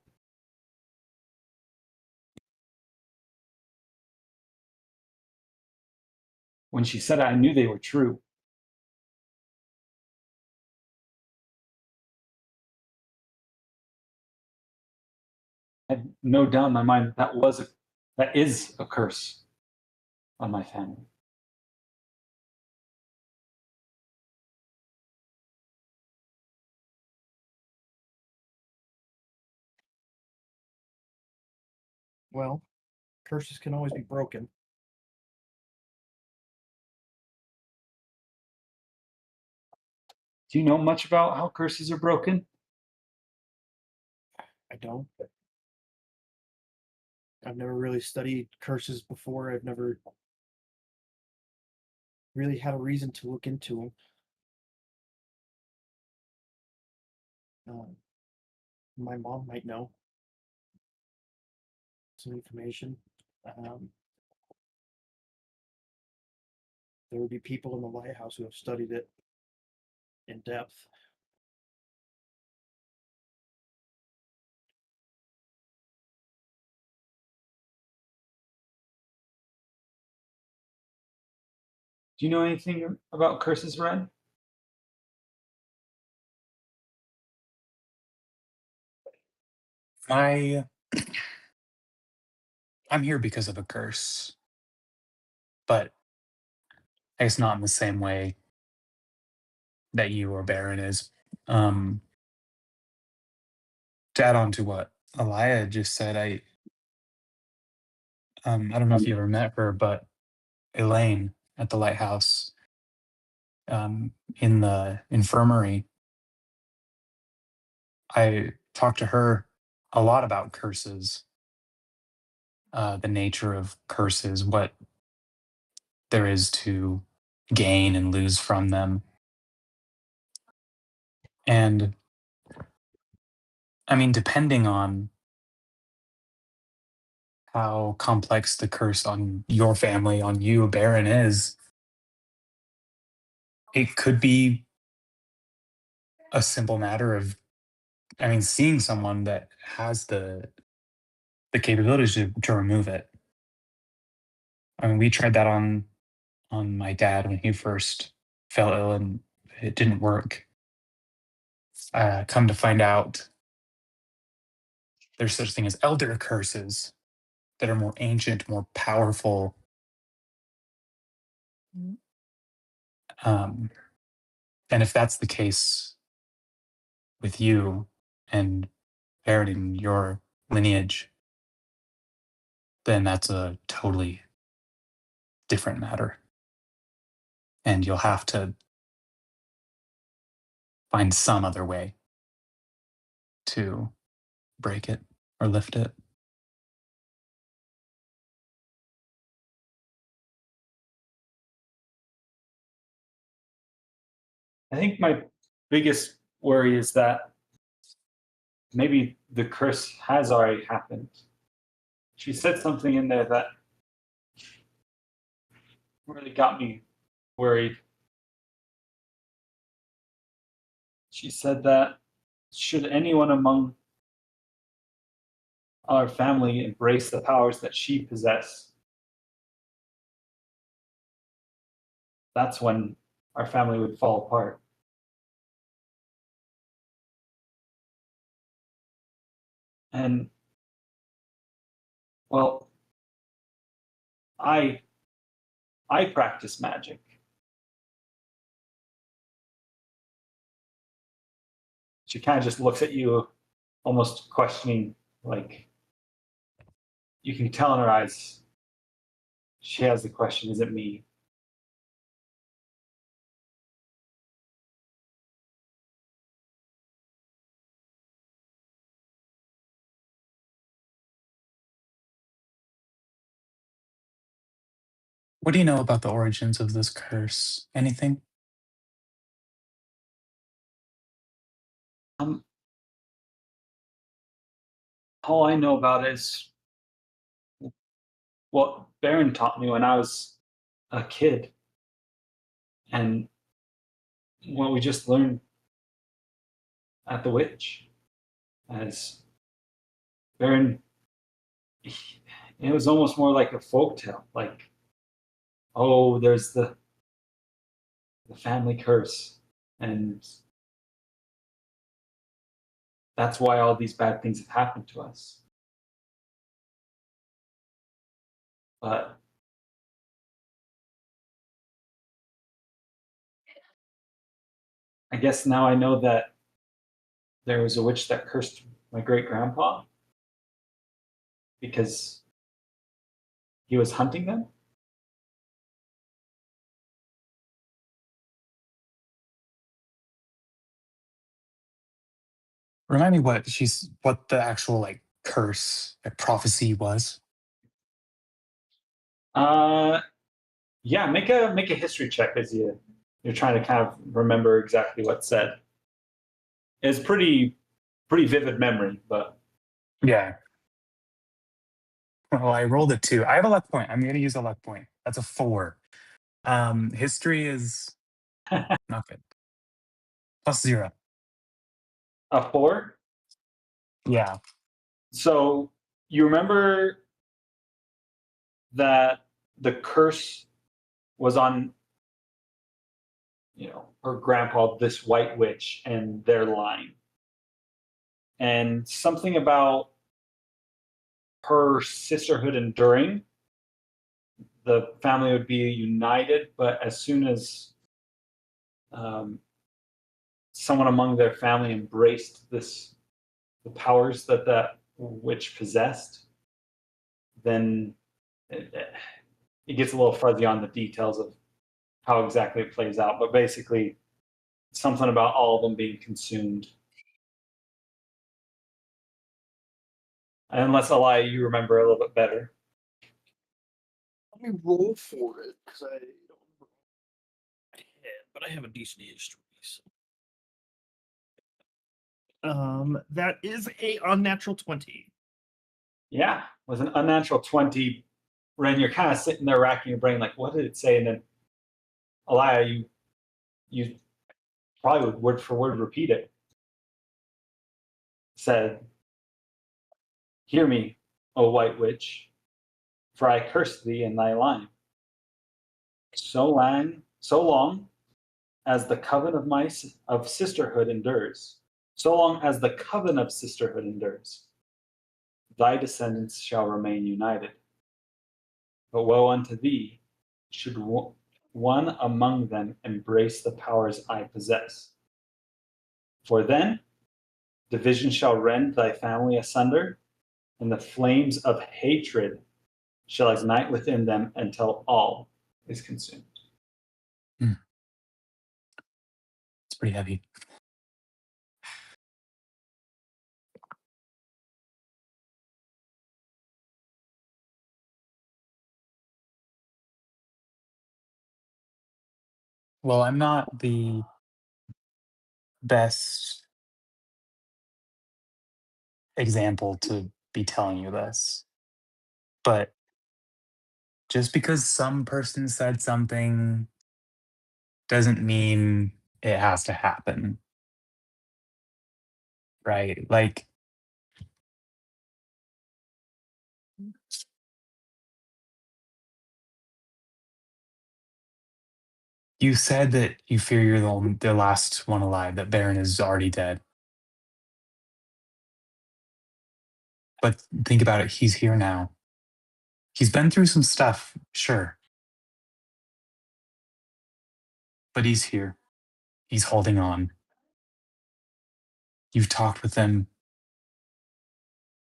When she said it, I knew they were true. I had no doubt in my mind that is a curse on my family. Well, curses can always be broken. Do you know much about how curses are broken? I don't. I've never really studied curses before. I've never really had a reason to look into them. My mom might know some information. There would be people in the lighthouse who have studied it in depth. Do you know anything about curses, Ren? I'm here because of a curse, but I guess not in the same way that you or Baron is. Um, to add on to what Elia just said, I don't know if you ever met her, but Elaine at the lighthouse, in the infirmary, I talked to her a lot about curses, the nature of curses, what there is to gain and lose from them. And I mean, depending on how complex the curse on your family, on you, Baron, is, it could be a simple matter of, I mean, seeing someone that has the capabilities to remove it. I mean, we tried that on my dad when he first fell ill, and it didn't work. Come to find out, there's such thing as elder curses that are more ancient, more powerful. Um, and if that's the case with you and Baron in your lineage, then that's a totally different matter. And you'll have to find some other way to break it or lift it. I think my biggest worry is that maybe the curse has already happened. She said something in there that really got me worried. She said that should anyone among our family embrace the powers that she possesses, that's when our family would fall apart. And well, I practice magic. She kind of just looks at you, almost questioning, like you can tell in her eyes. She has the question: is it me? What do you know about the origins of this curse? Anything? All I know about it is what Baron taught me when I was a kid, and what we just learned at the witch. As Baron, it was almost more like a folktale. Like, oh, there's the family curse, and that's why all these bad things have happened to us. But I guess now I know that there was a witch that cursed my great grandpa because he was hunting them. Remind me what the actual like curse, like prophecy was. Yeah, make a history check as you're trying to kind of remember exactly what's said. It's pretty vivid memory, but Yeah. Well, I rolled a 2. I have a luck point. I'm going to use a luck point. That's a 4. History is not good. +0. a 4. Yeah. So you remember that the curse was on, her grandpa, this white witch, and their line, and something about her sisterhood enduring. The family would be united, but as soon as someone among their family embraced the powers that witch possessed, then it gets a little fuzzy on the details of how exactly it plays out. But basically, something about all of them being consumed. Unless Elia, you remember a little bit better. Let me roll for it because I don't remember my head, but I have a decent history. So. That is a unnatural 20. Yeah, with an unnatural 20, Ren, you're kind of sitting there racking your brain, like, what did it say? And then, Alia, you probably would word for word repeat it. Said, "Hear me, O white witch, for I curse thee in thy line. So long as the coven of sisterhood endures, so long as the coven of sisterhood endures, thy descendants shall remain united. But woe unto thee, should one among them embrace the powers I possess. For then division shall rend thy family asunder, and the flames of hatred shall ignite within them until all is consumed." It's pretty heavy. Well, I'm not the best example to be telling you this, but just because some person said something doesn't mean it has to happen, right? Like, you said that you fear you're the last one alive, that Baron is already dead. But think about it, he's here now. He's been through some stuff, sure. But he's here. He's holding on. You've talked with him.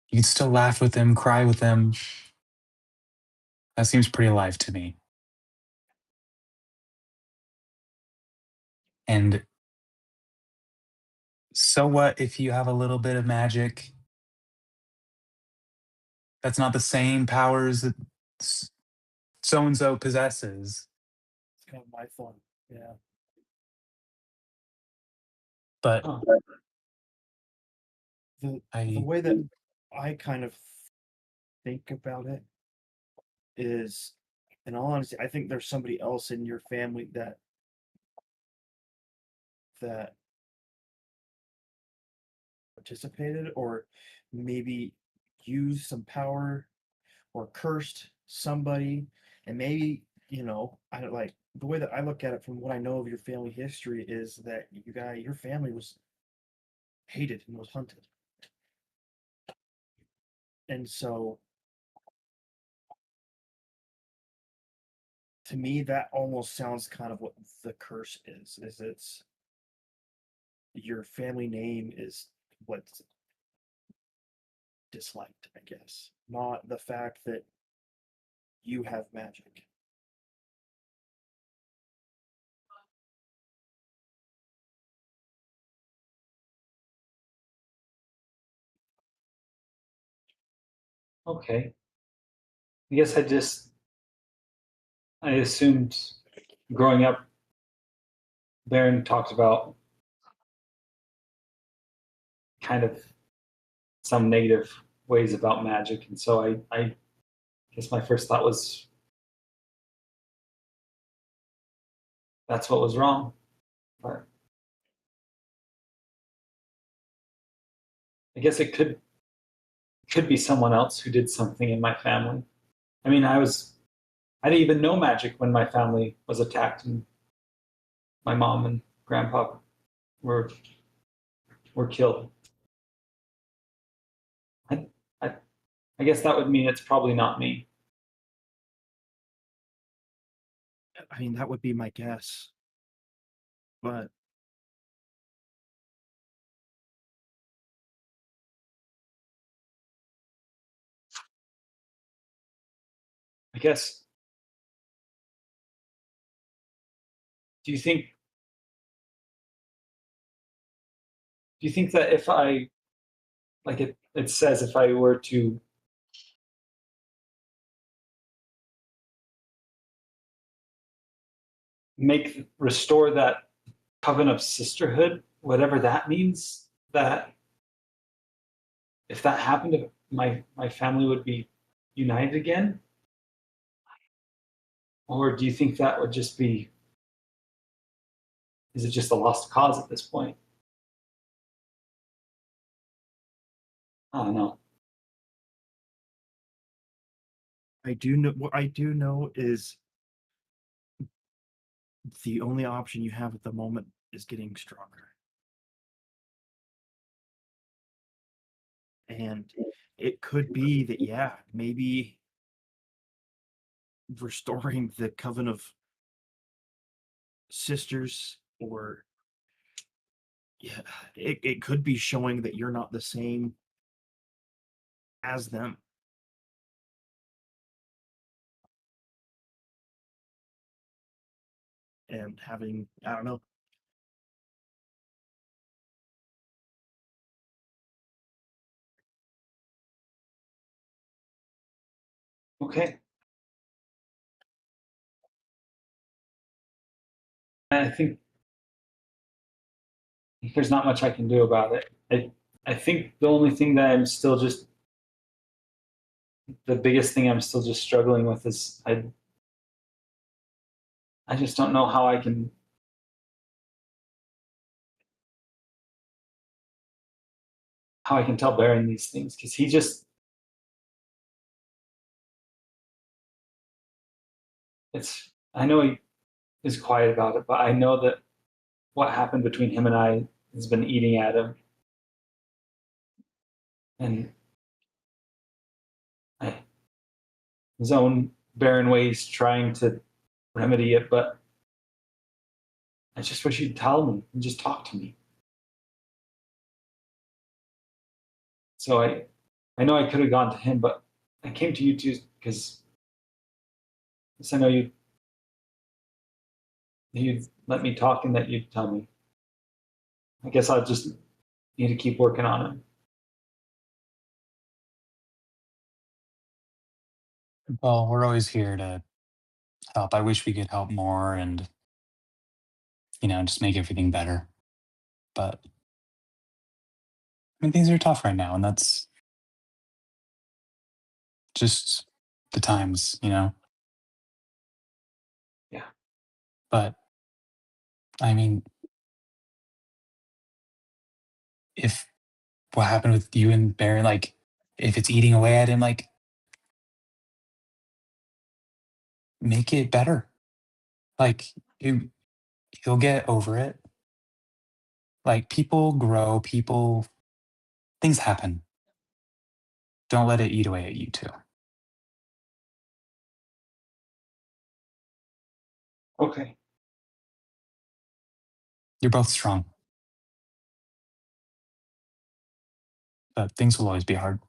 You can still laugh with him, cry with him. That seems pretty alive to me. And so what if you have a little bit of magic? That's not the same powers that so and so possesses. It's kind of my fun. Yeah. But The way that I kind of think about it is, in all honesty, I think there's somebody else in your family that participated or maybe used some power or cursed somebody, and maybe, I don't like the way that I look at it from what I know of your family history is that your family was hated and was hunted. And so to me that almost sounds kind of what the curse is it's your family name is what's disliked, I guess, not the fact that you have magic. Okay. I guess I assumed growing up, Baron talked about kind of some negative ways about magic. And so I guess my first thought was that's what was wrong. But I guess it could be someone else who did something in my family. I mean, I didn't even know magic when my family was attacked and my mom and grandpa were killed. I guess that would mean it's probably not me. I mean, that would be my guess, but I guess, do you think that if I, like it says, if I were to restore that coven of sisterhood, whatever that means, that if that happened, my family would be united again? Or do you think that would just be, is it just a lost cause at this point? I don't know. What I do know is the only option you have at the moment is getting stronger. And it could be that, yeah, maybe restoring the coven of sisters, or yeah, it could be showing that you're not the same as them. And having, I don't know. Okay. I think there's not much I can do about it. I think the only thing that I'm still just, the biggest thing I'm still just struggling with is I just don't know how I can tell Baron these things, because he just, I know he is quiet about it, but I know that what happened between him and I has been eating at him. And his own barren ways trying to remedy it, but I just wish you'd tell me and just talk to me. So I know I could have gone to him, but I came to you too because I know you'd let me talk and that you'd tell me. I guess I'll just need to keep working on it. Well, we're always here to help. I wish we could help more and, just make everything better. But I mean, things are tough right now, and that's just the times. Yeah. But I mean, if what happened with you and Baron, like, if it's eating away at him, like, make it better. Like, he'll get over it. Like, people grow, things happen. Don't let it eat away at you too. Okay. You're both strong, but things will always be hard.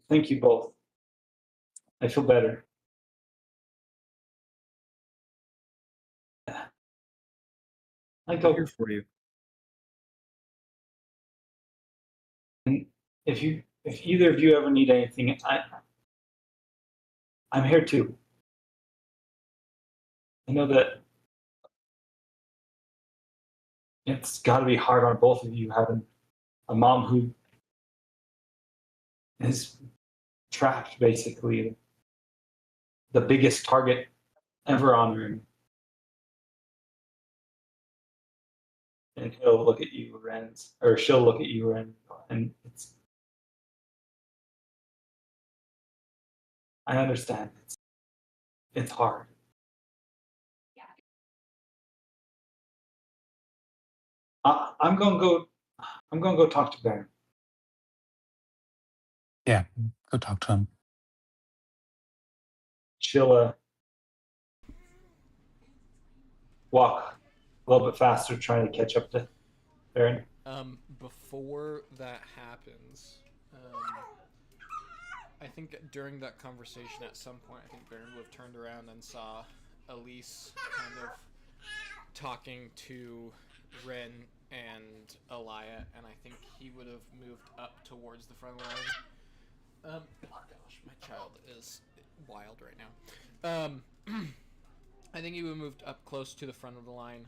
Thank you both. I feel better. I'm here for you. And if either of you ever need anything, I'm here too. I know that it's got to be hard on both of you having a mom who is trapped, basically the biggest target ever on her. And he'll look at you, Ren, or she'll look at you, Ren, and I understand. It's hard. I'm gonna go talk to Baron. Yeah, go talk to him. She'll walk a little bit faster, trying to catch up to Baron. Before that happens, I think during that conversation at some point, I think Baron would have turned around and saw Elise kind of talking to Ren and Alia, and I think he would have moved up towards the front line. Oh gosh, my child is wild right now. I think he would have moved up close to the front of the line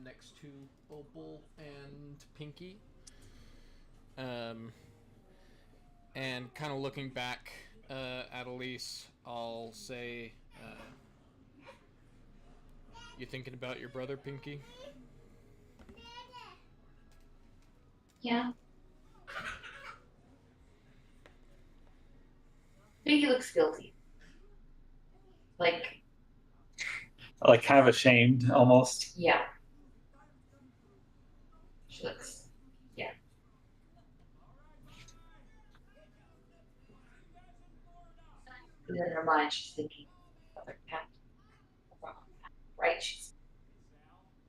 next to Opal and Pinky. And kind of looking back at Elise, I'll say, you thinking about your brother, Pinky? Yeah. Pinky looks guilty. Like, kind of ashamed almost. yeah. She looks, yeah. And in her mind, she's thinking of their path, right? She's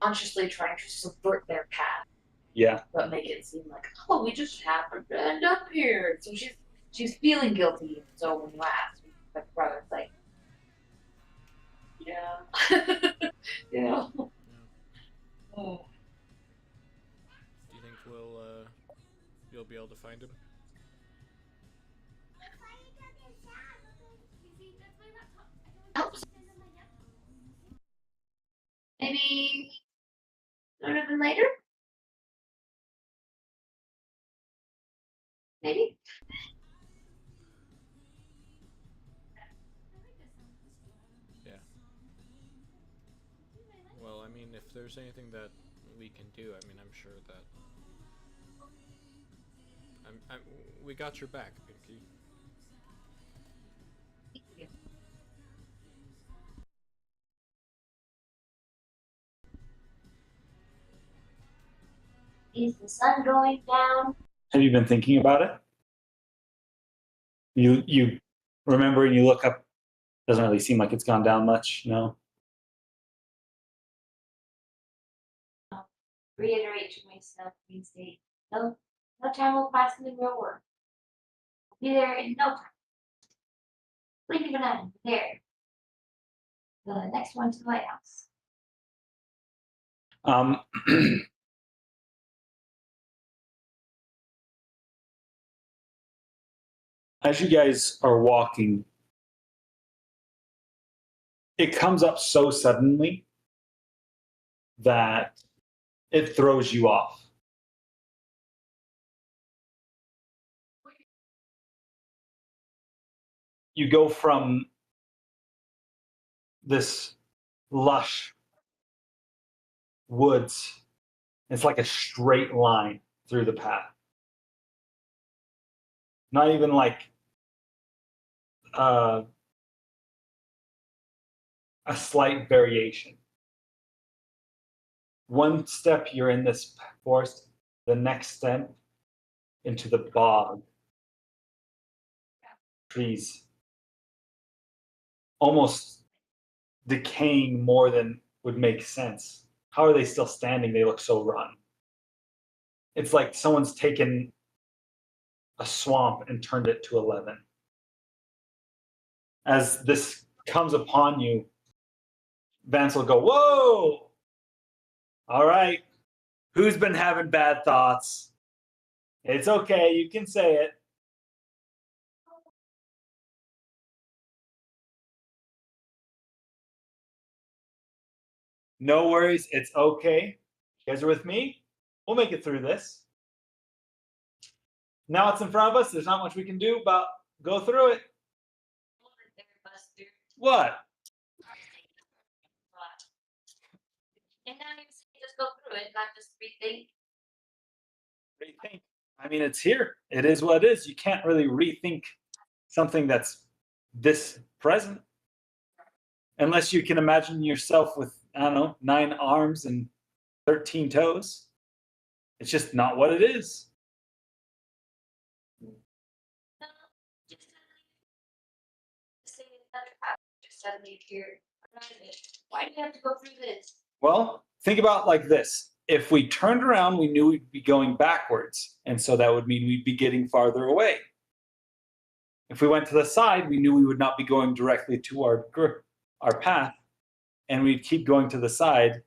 consciously trying to subvert their path, Yeah. but make it seem like, oh, we just happened to end up here. So she's feeling guilty. So when you ask, my brother's like, yeah, you know. Oh. Do you think you'll be able to find him? Maybe sooner than later. Maybe. Yeah. Well, I mean, if there's anything that we can do, I mean, I'm sure that we got your back, Pinky. Is the sun going down? Have you been thinking about it? You remember and you look up. Doesn't really seem like it's gone down much, no? Reiterate to myself and say, no time will pass in the real world. I'll be there in no time. Blink of an eye, there. The next one to the lighthouse. As you guys are walking, it comes up so suddenly that it throws you off. You go from this lush woods, it's like a straight line through the path. Not even like a slight variation. One step you're in this forest, the next step into the bog. Trees almost decaying more than would make sense. How are they still standing? They look so rotten. It's like someone's taken a swamp and turned it to a lemon. As this comes upon you, Vance will go, whoa! All right, who's been having bad thoughts? It's okay, you can say it. No worries, it's okay. You guys are with me? We'll make it through this. Now it's in front of us. There's not much we can do, but go through it. What? And now you say just go through it, not just rethink. Rethink. I mean, it's here. It is what it is. You can't really rethink something that's this present. Unless you can imagine yourself with, I don't know, 9 arms and 13 toes. It's just not what it is. Suddenly here. Why do you have to go through this? Well, think about it like this. If we turned around, we knew we'd be going backwards. And so that would mean we'd be getting farther away. If we went to the side, we knew we would not be going directly to our path. And we'd keep going to the side.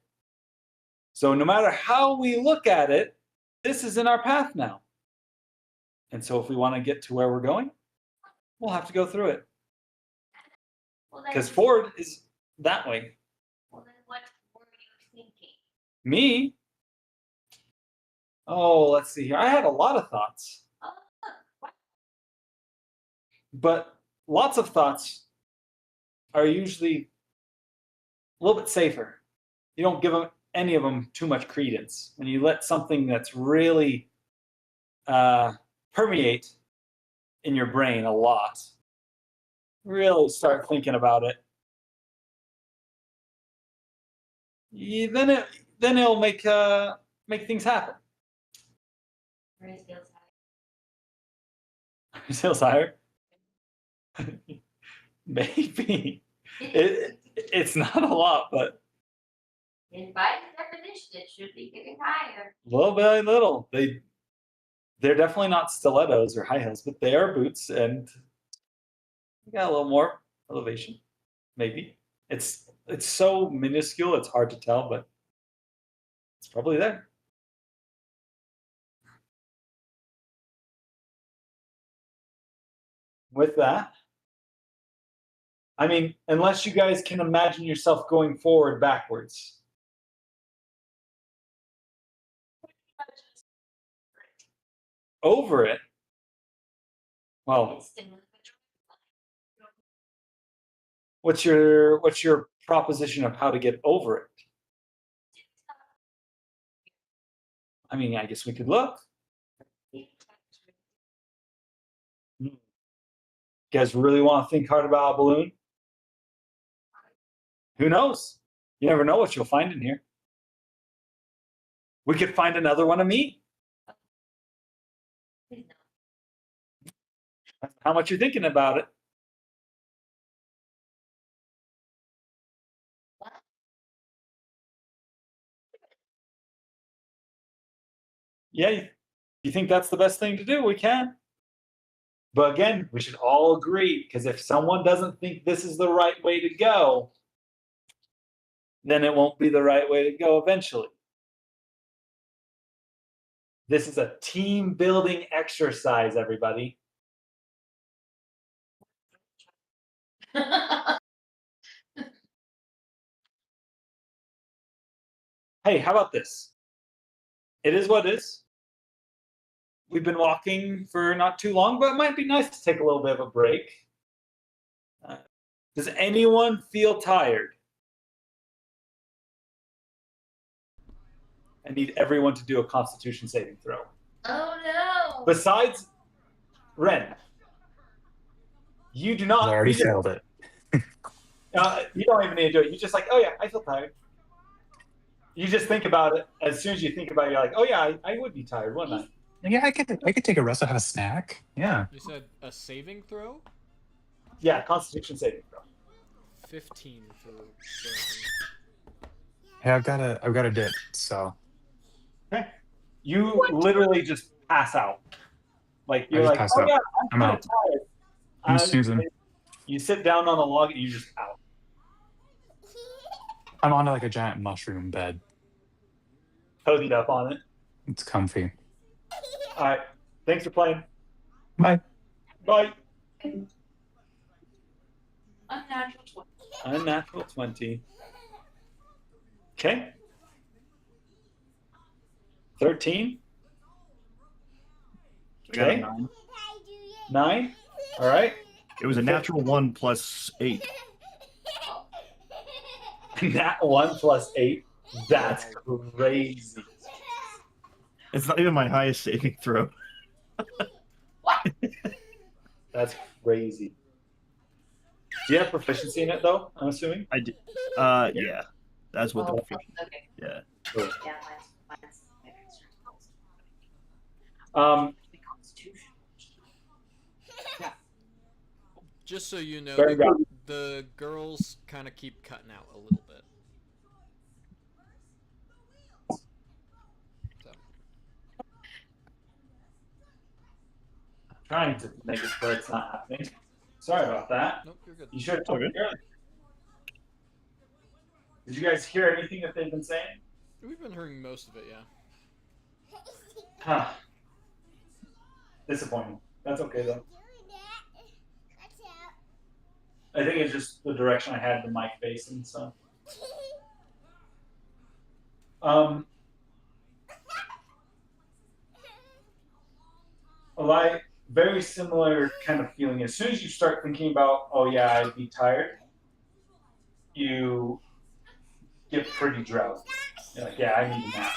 So no matter how we look at it, this is in our path now. And so if we want to get to where we're going, we'll have to go through it. Because forward is that way. Well, then what were you thinking? Me? Oh, let's see here. I had a lot of thoughts. But lots of thoughts are usually a little bit safer. You don't give any of them too much credence. When you let something that's really permeate in your brain a lot, really start thinking about it, then it'll make things happen. Sales higher? Maybe. It's not a lot, but In Biden's definition, it should be getting higher. little by little. They're definitely not stilettos or high heels, but they are boots, and they got a little more elevation. Maybe. It's so minuscule, it's hard to tell, but it's probably there. With that, I mean, unless you guys can imagine yourself going forward backwards. Over it? Well, what's your proposition of how to get over it? I mean, I guess we could look. You guys really want to think hard about a balloon? Who knows? You never know what you'll find in here. We could find another one of me. How much you're thinking about it? Yeah, you think that's the best thing to do? We can. But again, we should all agree, because if someone doesn't think this is the right way to go, then it won't be the right way to go eventually. This is a team building exercise, everybody. Hey, how about this? It is what it is. We've been walking for not too long, but it might be nice to take a little bit of a break. Does anyone feel tired? I need everyone to do a Constitution saving throw. Oh no! Besides Ren, you do not. I already failed it. You don't even need to do it. You just like, oh yeah, I feel tired. You just think about it. As soon as you think about it, you're like, oh yeah, I would be tired, wouldn't I? Yeah, I could take a rest. I have a snack. Yeah. You said a saving throw? Yeah, Constitution saving throw. 15 for. Hey, I've got a dip. So. Okay. You literally just pass out. Like you're like, pass oh out. yeah, I'm I'm out. tired. I'm snoozing. You sit down on a log and you just out. I'm on like a giant mushroom bed. Cozied up on it. It's comfy. All right. Thanks for playing. Bye. Bye. Unnatural 20. Unnatural 20. Okay. 13. I got a Okay. 9. 9. All right. It was a natural 1 plus 8. Nat 1 plus 8. That's crazy. It's not even my highest saving throw. That's crazy. Do you have proficiency in it though? I'm assuming. I did. Yeah. That's what the proficiency. Okay. Yeah. Cool. Yeah, mine's Constitution. Just so you know, Very good. the girls kind of keep cutting out a little bit. So. Trying to make it where it's not happening. Sorry about that. Nope, you're good. You should have All told me good. earlier. Did you guys hear anything that they've been saying? We've been hearing most of it, yeah. Huh. Disappointing. That's okay though. I think it's just the direction I had the mic facing, so. A lie, very similar kind of feeling. As soon as you start thinking about, oh yeah, I'd be tired, you get pretty drowsy. You're like, yeah, I need a nap.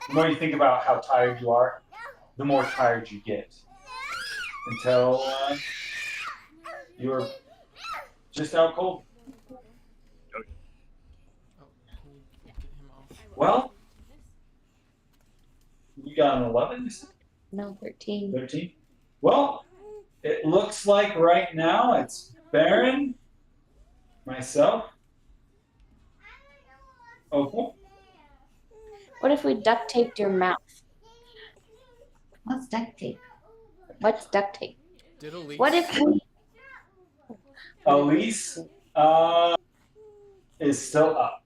The more you think about how tired you are, the more tired you get. Until you're just out cold. Oh, can you get him off? Well, you got an 11, you said? No, 13. 13? Well, it looks like right now it's Baron, myself, Opal. What if we duct taped your mouth? What's duct tape? What's duct tape? Did Elise? What if we... Elise is still up.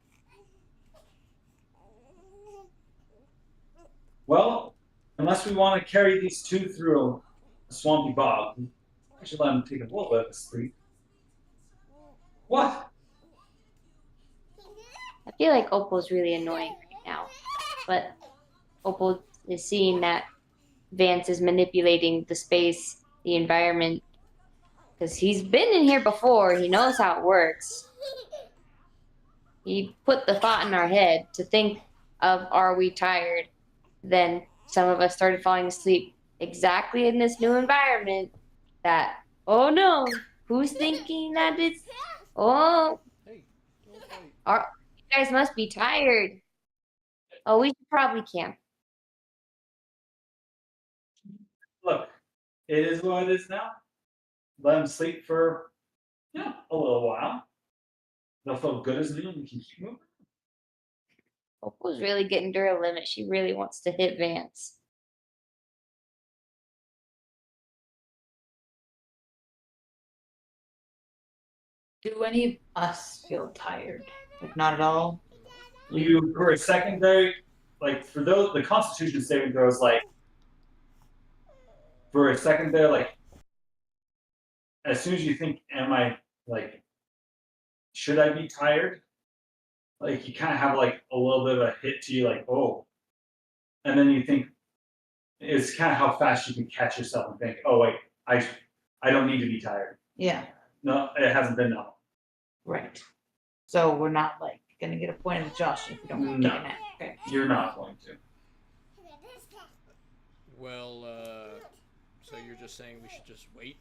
Well, unless we want to carry these two through a swampy bog, I should let them take a little bit of a sleep. What? I feel like Opal's really annoying right now. But Opal is seeing that Vance is manipulating the space, the environment. Because he's been in here before. He knows how it works. He put the thought in our head to think of, are we tired? Then some of us started falling asleep exactly in this new environment that, oh no, who's thinking that it's, oh, Hey, don't fight. you guys must be tired. Oh, we should probably camp. Look, it is what it is now. Let them sleep for, a little while. They'll feel good as new and we can keep moving. Opal's really getting to her limit. She really wants to hit Vance. Do any of us feel tired? Like, not at all? You, for a secondary, like, for those, the Constitution saving throw is like, for a second there, like, as soon as you think, am I, like, should I be tired? Like, you kind of have, like, a little bit of a hit to you, like, oh. And then you think, it's kind of how fast you can catch yourself and think, oh, wait, I don't need to be tired. Yeah, No, it hasn't been that long. right. So we're not like gonna get a point of exhaustion if we don't No. take a nap. Okay. You're not going to. Well, so you're just saying we should just wait?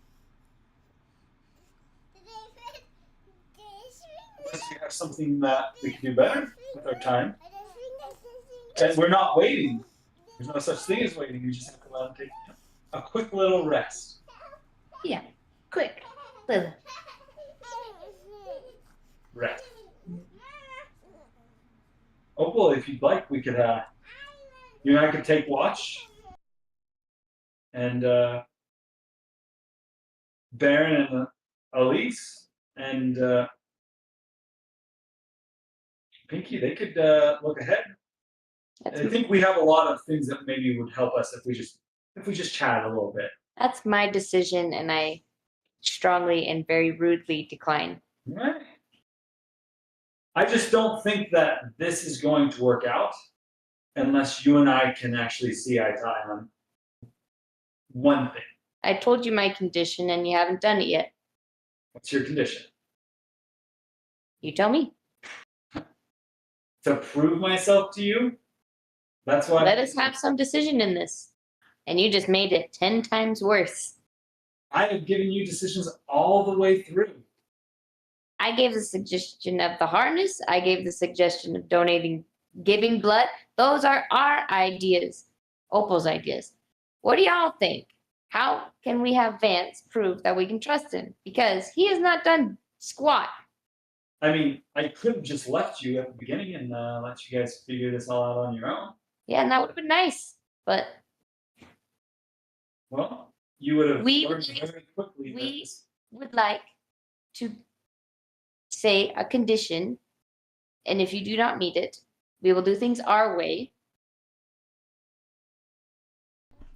Unless we have something that we can do better with our time. And we're not waiting. There's no such thing as waiting. You just have to let them take a quick little rest. Yeah, quick, little. Rest. Opal, if you'd like, we could, you and I could take watch. And Baron and Elise and Pinky, they could look ahead. I think we have a lot of things that maybe would help us if we just chat a little bit. That's my decision, and I strongly and very rudely decline. Right. I just don't think that this is going to work out unless you and I can actually see eye to eye on one thing. I told you my condition, and you haven't done it yet. What's your condition? You tell me. To prove myself to you? That's why. Let us have some decision in this. And you just made it 10 times worse. I have given you decisions all the way through. I gave the suggestion of the harness. I gave the suggestion of giving blood. Those are our ideas. Opal's ideas. What do y'all think? How can we have Vance prove that we can trust him? Because he has not done squat. I mean, I could have just left you at the beginning and let you guys figure this all out on your own. Yeah, and that would have been nice. But well, you would have We- learned very quickly. we would like to say a condition, and if you do not meet it, we will do things our way.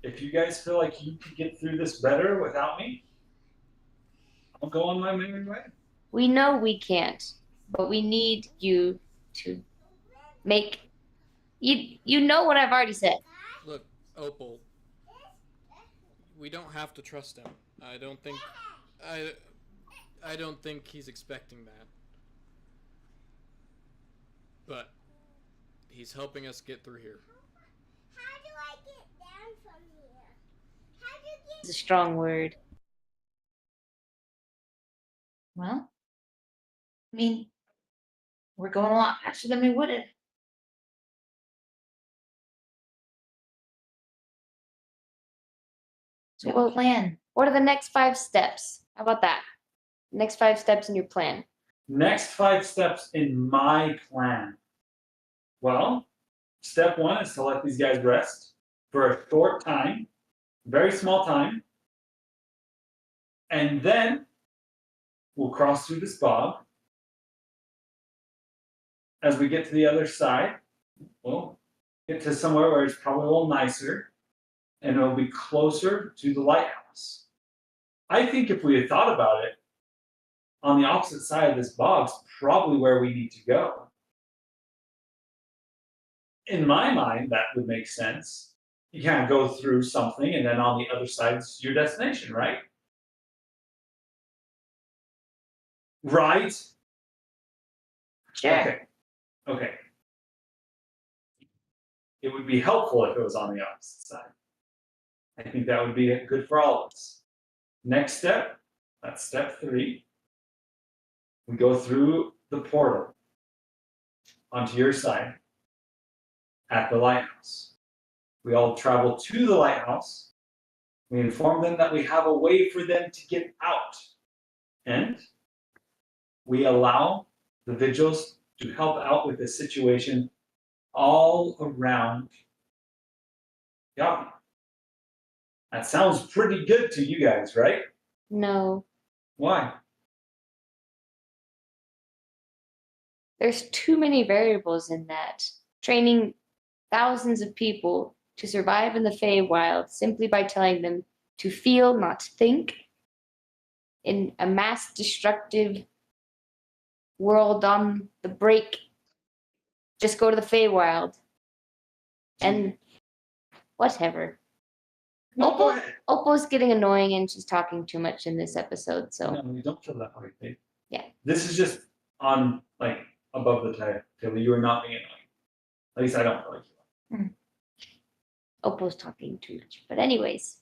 If you guys feel like you could get through this better without me, I'll go on my merry way. We know we can't, but we need you to make You know what I've already said. Look, Opal, we don't have to trust him. I don't think he's expecting that. But he's helping us get through here. How do I get down from here? How do you get... It's a strong word. Well, I mean, we're going a lot faster than we would have. So what plan? What are the next 5 steps? How about that? Next 5 steps in your plan. Next 5 steps in my plan. Well, step 1 is to let these guys rest for a short time, very small time, and then we'll cross through this bog. As we get to the other side, we'll get to somewhere where it's probably a little nicer, and it'll be closer to the lighthouse. I think if we had thought about it, on the opposite side of this bog's probably where we need to go. In my mind, that would make sense. You kind of go through something, and then on the other side's your destination, right? Right? Sure. Okay. It would be helpful if it was on the opposite side. I think that would be good for all of us. Next step, that's step 3. We go through the portal onto your side at the lighthouse. We all travel to the lighthouse. We inform them that we have a way for them to get out. And we allow the vigils to help out with the situation all around Yavi. That sounds pretty good to you guys, right? No. Why? There's too many variables in that. Training thousands of people to survive in the Feywild simply by telling them to feel, not think, in a mass destructive world on the break. Just go to the Feywild. And whatever. No, go ahead. Opal's getting annoying and she's talking too much in this episode, so No, you don't feel that way, babe. Yeah. This is just on, like, above the title. You are not being annoying. At least I don't feel like you are. Opal's talking too much. But anyways,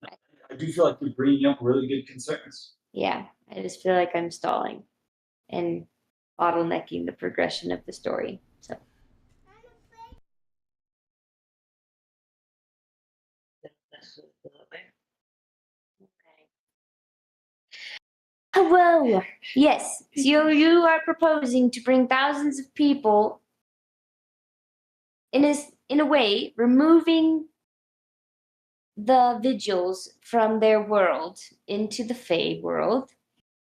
I do feel like you're bringing up really good concerns. yeah, I just feel like I'm stalling and bottlenecking the progression of the story. So well, yes. So you are proposing to bring thousands of people in a way, removing the vigils from their world into the Fey world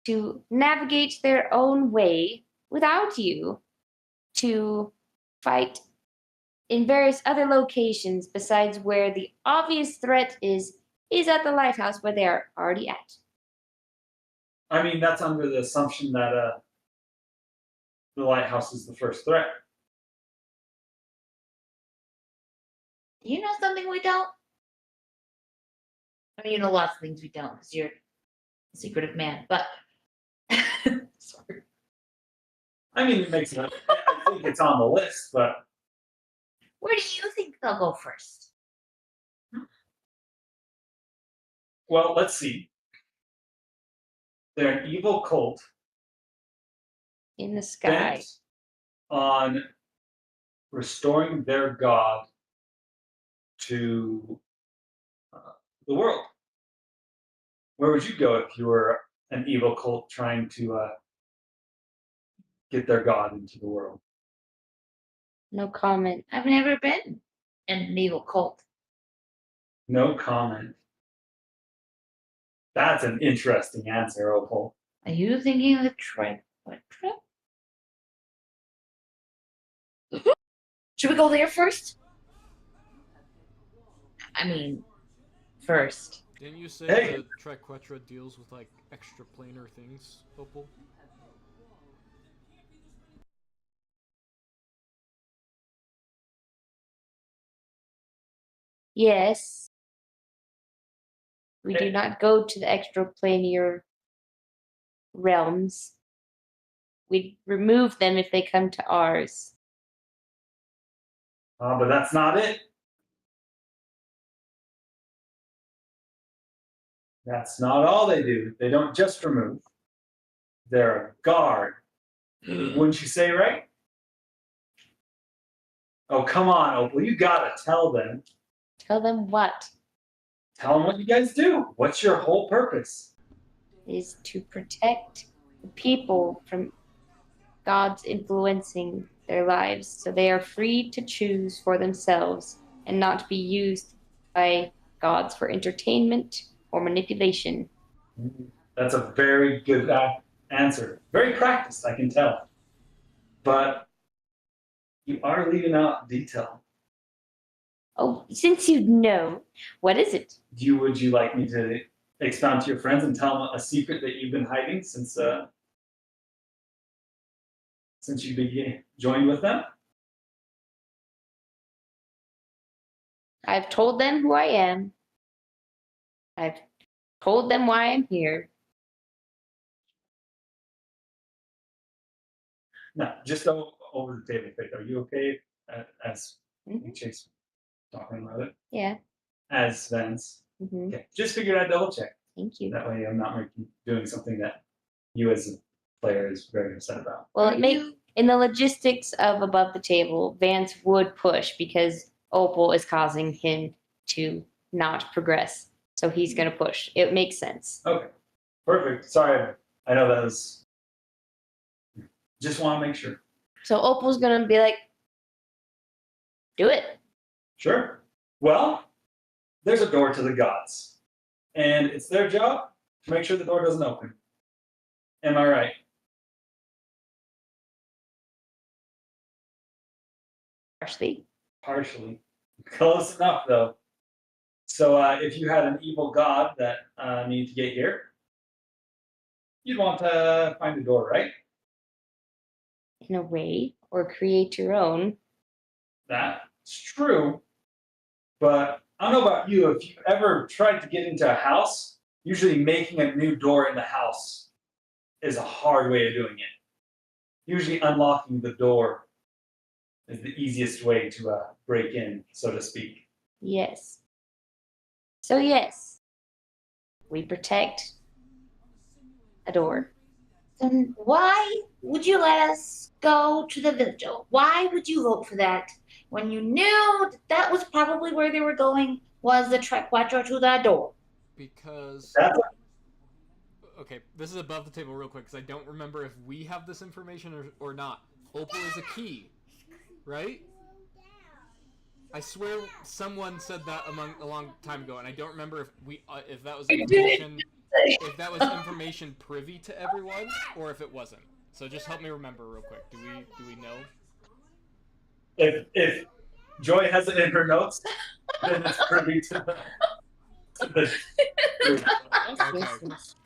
to navigate their own way without you to fight in various other locations besides where the obvious threat is at the lighthouse where they are already at. I mean, that's under the assumption that the lighthouse is the first threat. You know something we don't? I mean, you know lots of things we don't because you're a secretive man, but sorry. I mean, it makes sense. I think it's on the list, but Where do you think they'll go first? well, let's see. They're an evil cult In the sky. bent on restoring their god to the world. Where would you go if you were an evil cult trying to get their god into the world? No comment. I've never been in an evil cult. No comment. That's an interesting answer, Opal. Are you thinking of the trip? What trip? Should we go there first? I mean, first. Didn't you say Hey. the Triquetra deals with like extraplanar things, Opal? Yes. We do not go to the extraplanier realms. We remove them if they come to ours. But that's not it. That's not all they do. They don't just remove. They're a guard. Wouldn't you say, right? Oh, come on, Opal. You gotta tell them. Tell them what? Tell them what you guys do. What's your whole purpose? Is to protect the people from God's influencing their lives so they are free to choose for themselves and not be used by gods for entertainment or manipulation. That's a very good answer. Very practiced, I can tell. But you are leaving out detail. Oh, since you know, what is it? Would you like me to expound to your friends and tell them a secret that you've been hiding since you joined with them? I've told them who I am. I've told them why I'm here. No, just over the table, Faith. Are you okay as Chase talking about it? Yeah. As Vance. Mm-hmm. Okay, just figured I'd double check. Thank you. That way I'm not doing something that you as a player is very upset about. Well, in the logistics of above the table, Vance would push because Opal is causing him to not progress. So he's going to push. It makes sense. Okay, perfect. Sorry, I know that was. Just want to make sure. So Opal's going to be like, do it. Sure. Well, there's a door to the gods, and it's their job to make sure the door doesn't open. Am I right? Partially. Close enough, though. So if you had an evil god that needed to get here, you'd want to find a door, right? In a way, or create your own. That's true. But I don't know about you, if you ever tried to get into a house, usually making a new door in the house is a hard way of doing it. Usually unlocking the door is the easiest way to break in, so to speak. Yes. So yes, we protect a door. Then why would you let us go to the vigil? Why would you vote for that when you knew that was probably where they were going, was the Trek Watcher to the door? Because... Okay, this is above the table real quick, because I don't remember if we have this information or not. Opal is a key, right? I swear someone said that a long time ago, and I don't remember if that was information... If that was information privy to everyone, or if it wasn't. So just help me remember real quick. Do we know? If Joy has it in her notes, then it's privy to the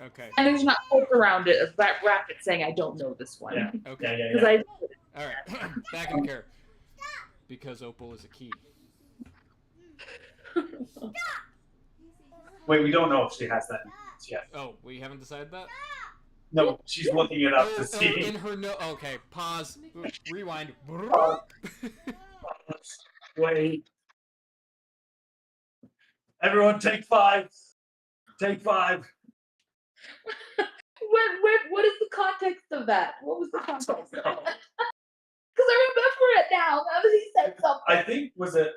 Okay. And there's not hope around it of that bracket saying I don't know this one. Yeah. Okay. Yeah. All right. Back in the care. Because Opal is a key. Wait, we don't know if she has that yet. Oh, we haven't decided that? No, she's looking it up to see. In her note. Okay, pause. Rewind. Wait. Everyone, take 5. Take 5. What is the context of that? What was the context of that? Because I remember it now. Now that he said something. I think was it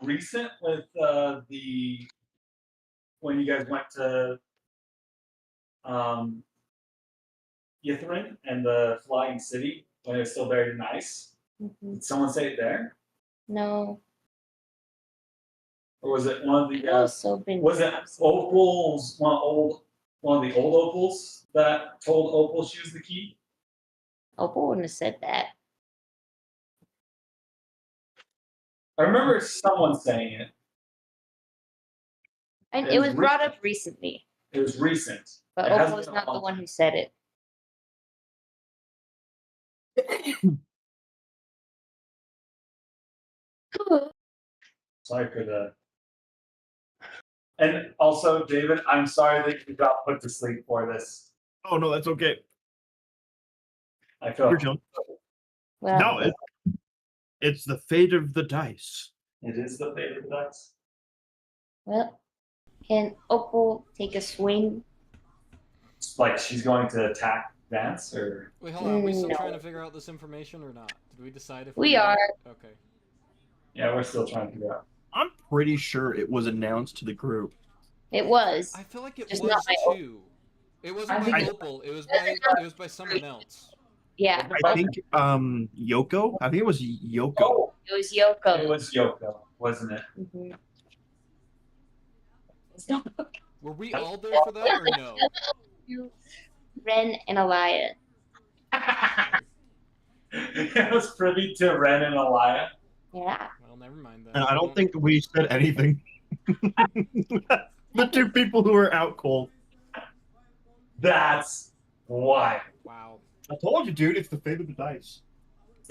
recent with when you guys went to Yithrin and the Flying City when it was still very nice? Mm-hmm. Did someone say it there? No. Or was it one of the? Was it Opal's one of the old Opals that told Opal she was the key? Opal wouldn't have said that. I remember someone saying it. And it was brought up recently. It was recent. But Opal was not the one who said it. Sorry for the. And also, David, I'm sorry that you got put to sleep for this. Oh no, that's okay. I feel You're joking. Well, No, it's the fate of the dice. it is the fate of the dice. well, can Opal take a swing? It's like she's going to attack Vance, or Wait, hold on. Are we still No. trying to figure out this information or not? Did we decide if We are. Okay. yeah, we're still trying to figure out. I'm pretty sure it was announced to the group. It was. I feel like it Just was not by too. It wasn't I by think- Opal. It was by someone else. Yeah, I think Yoko. I think it was Yoko. Oh, it was Yoko. it was Yoko, wasn't it? Mhm. Were we all there for that or no? Ren and Alia. It was privy to Ren and Alia. Yeah. Well, never mind that. And I don't think we said anything. The two people who were out cold. That's why. Wow. I told you, dude. It's the fate of the dice.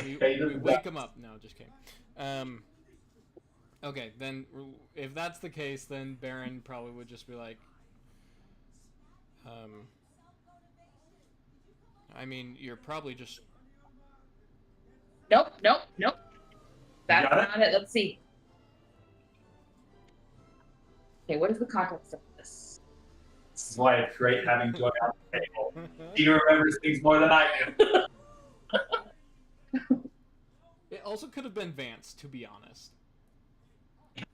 We Fate of the wake dice. him up. No, just kidding. Okay, then if that's the case, then Baron probably would just be like, I mean, you're probably just. Nope. That's got it? not it. Let's see. Okay, what is the context of this? This is why it's great having Joy on the table. He remembers things more than I do. It also could have been Vance, to be honest.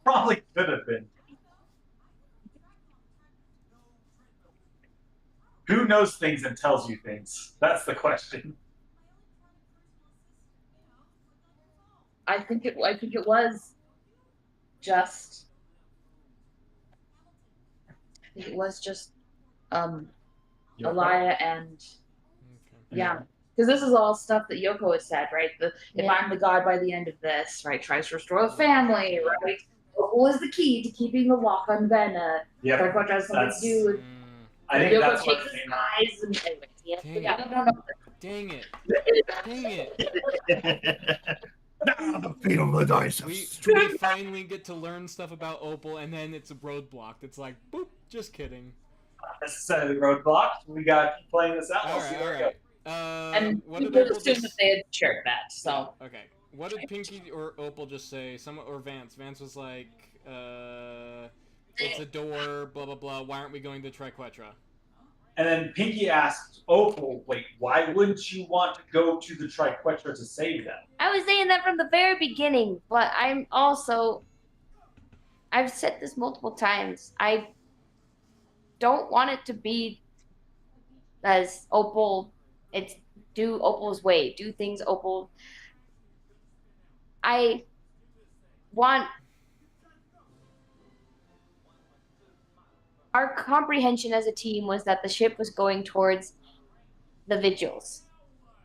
Probably could have been. Who knows things and tells you things? That's the question. I think it was just. I think it was just Alia and Okay. yeah. Because this is all stuff that Yoko has said, right? If Yeah. I'm the god by the end of this, right? Tries to restore the family, right? Opal is the key to keeping the lock on Vena. Yep. Darkwater has something That's- to do with I think Yoko that's what takes his came out. eyes and anyways, yeah. Dang Yeah, it. no. Dang it. Dang it. The fate of the dice. We finally get to learn stuff about Opal, and then it's roadblocked. It's like, boop, just kidding. Not necessarily roadblocked. We got to keep playing this out. All We'll see right, all where it goes. right. And What people did Opal assumed just... that they had shared that, so. Okay. What did Pinky or Opal just say? Someone or Vance? Vance was like, it's a door, blah blah blah. Why aren't we going to Triquetra? And then Pinky asked Opal, wait, why wouldn't you want to go to the Triquetra to save them? I was saying that from the very beginning, but I'm also. I've said this multiple times. I don't want it to be as Opal. It's do Opal's way. Do things Opal. I want our comprehension as a team was that the ship was going towards the vigils.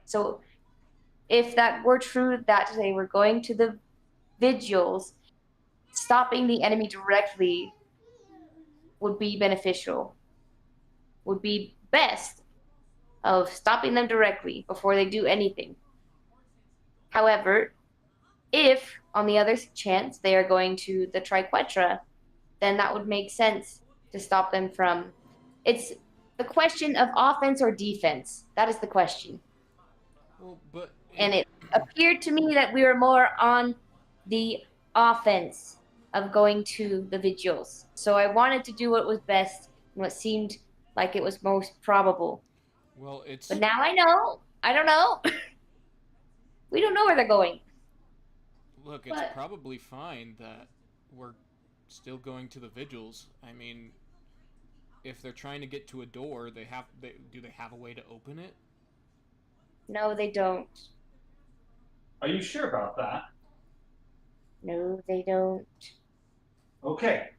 So if that were true that they were going to the vigils, stopping the enemy directly would be beneficial. Would be best of stopping them directly before they do anything. However, if on the other chance they are going to the Triquetra, then that would make sense to stop them from. It's the question of offense or defense. That is the question. Well, but And it appeared to me that we were more on the offense of going to the vigils. So I wanted to do what was best and what seemed like it was most probable. well, it's But now I know. I don't know. We don't know where they're going. look, it's but- probably fine that we're still going to the vigils. I mean, if they're trying to get to a door, do they have a way to open it? No, they don't. Are you sure about that? No, they don't. Okay.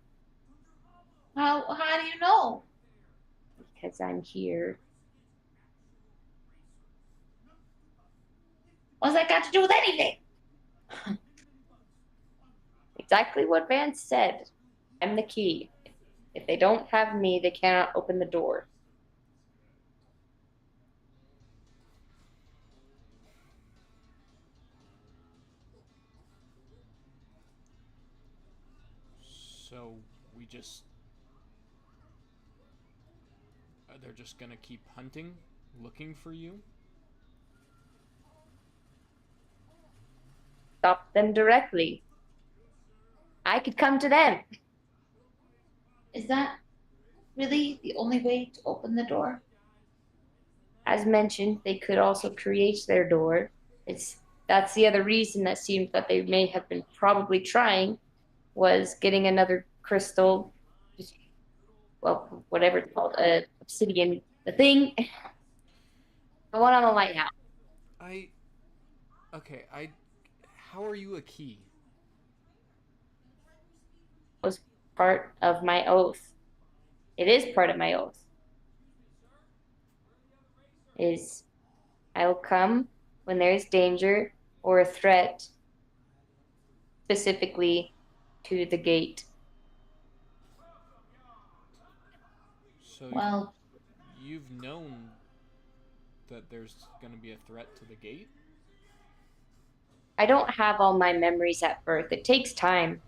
How do you know? Because I'm here. What's that got to do with anything? Exactly what Vance said. I'm the key. If they don't have me, they cannot open the door. So we just. They're just gonna keep hunting, looking for you? Stop them directly. I could come to them. Is that really the only way to open the door? As mentioned, they could also create their door. That's the other reason that seems that they may have been probably trying was getting another crystal, well, whatever it's called, obsidian, the thing, the one on the lighthouse. Okay, how are you a key? Was part of my oath. It is part of my oath. Is I will come when there is danger or a threat, specifically to the gate. So Well, you've known that there's going to be a threat to the gate? I don't have all my memories at birth. It takes time.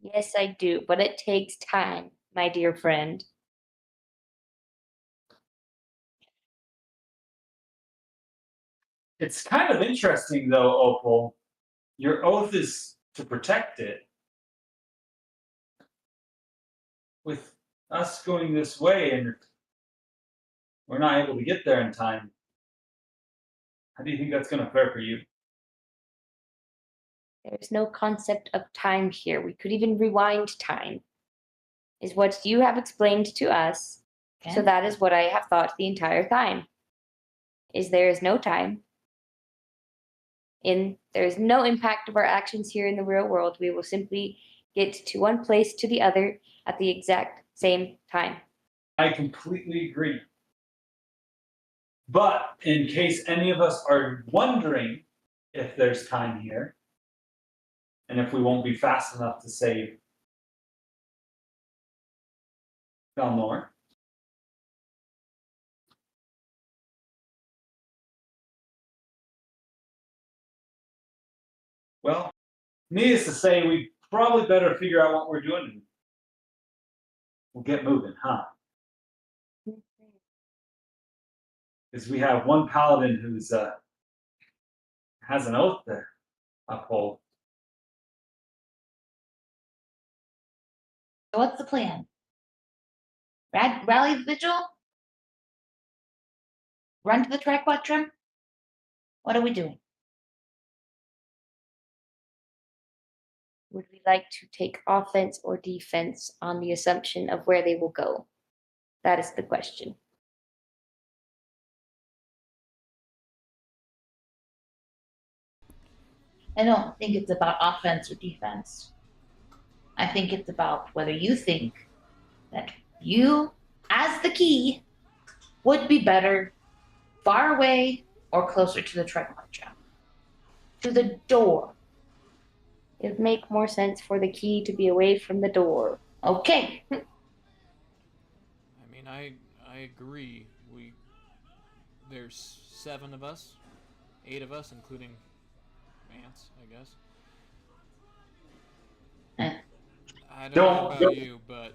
Yes, I do, but it takes time, my dear friend. It's kind of interesting, though, Opal. Your oath is to protect it. With us going this way and we're not able to get there in time, how do you think that's going to fare for you? There's no concept of time here. We could even rewind time, is what you have explained to us. okay. So that is what I have thought the entire time. There is no time. There is no impact of our actions here in the real world. We will simply get to one place to the other at the exact same time. I completely agree. But in case any of us are wondering if there's time here, and if we won't be fast enough to save Belnor, well, needless to say, we probably better figure out what we're doing and we'll get moving, huh? Because we have one paladin who's has an oath to uphold. So what's the plan? Rally the vigil? Run to the triquetrum? What are we doing? Would we like to take offense or defense on the assumption of where they will go? That is the question. I don't think it's about offense or defense. I think it's about whether you think that you, as the key, would be better far away or closer to the triquetrum. To the door. It would make more sense for the key to be away from the door. Okay. I mean, I agree. There's 7 of us, 8 of us, including Vance, I guess. I don't know about you, but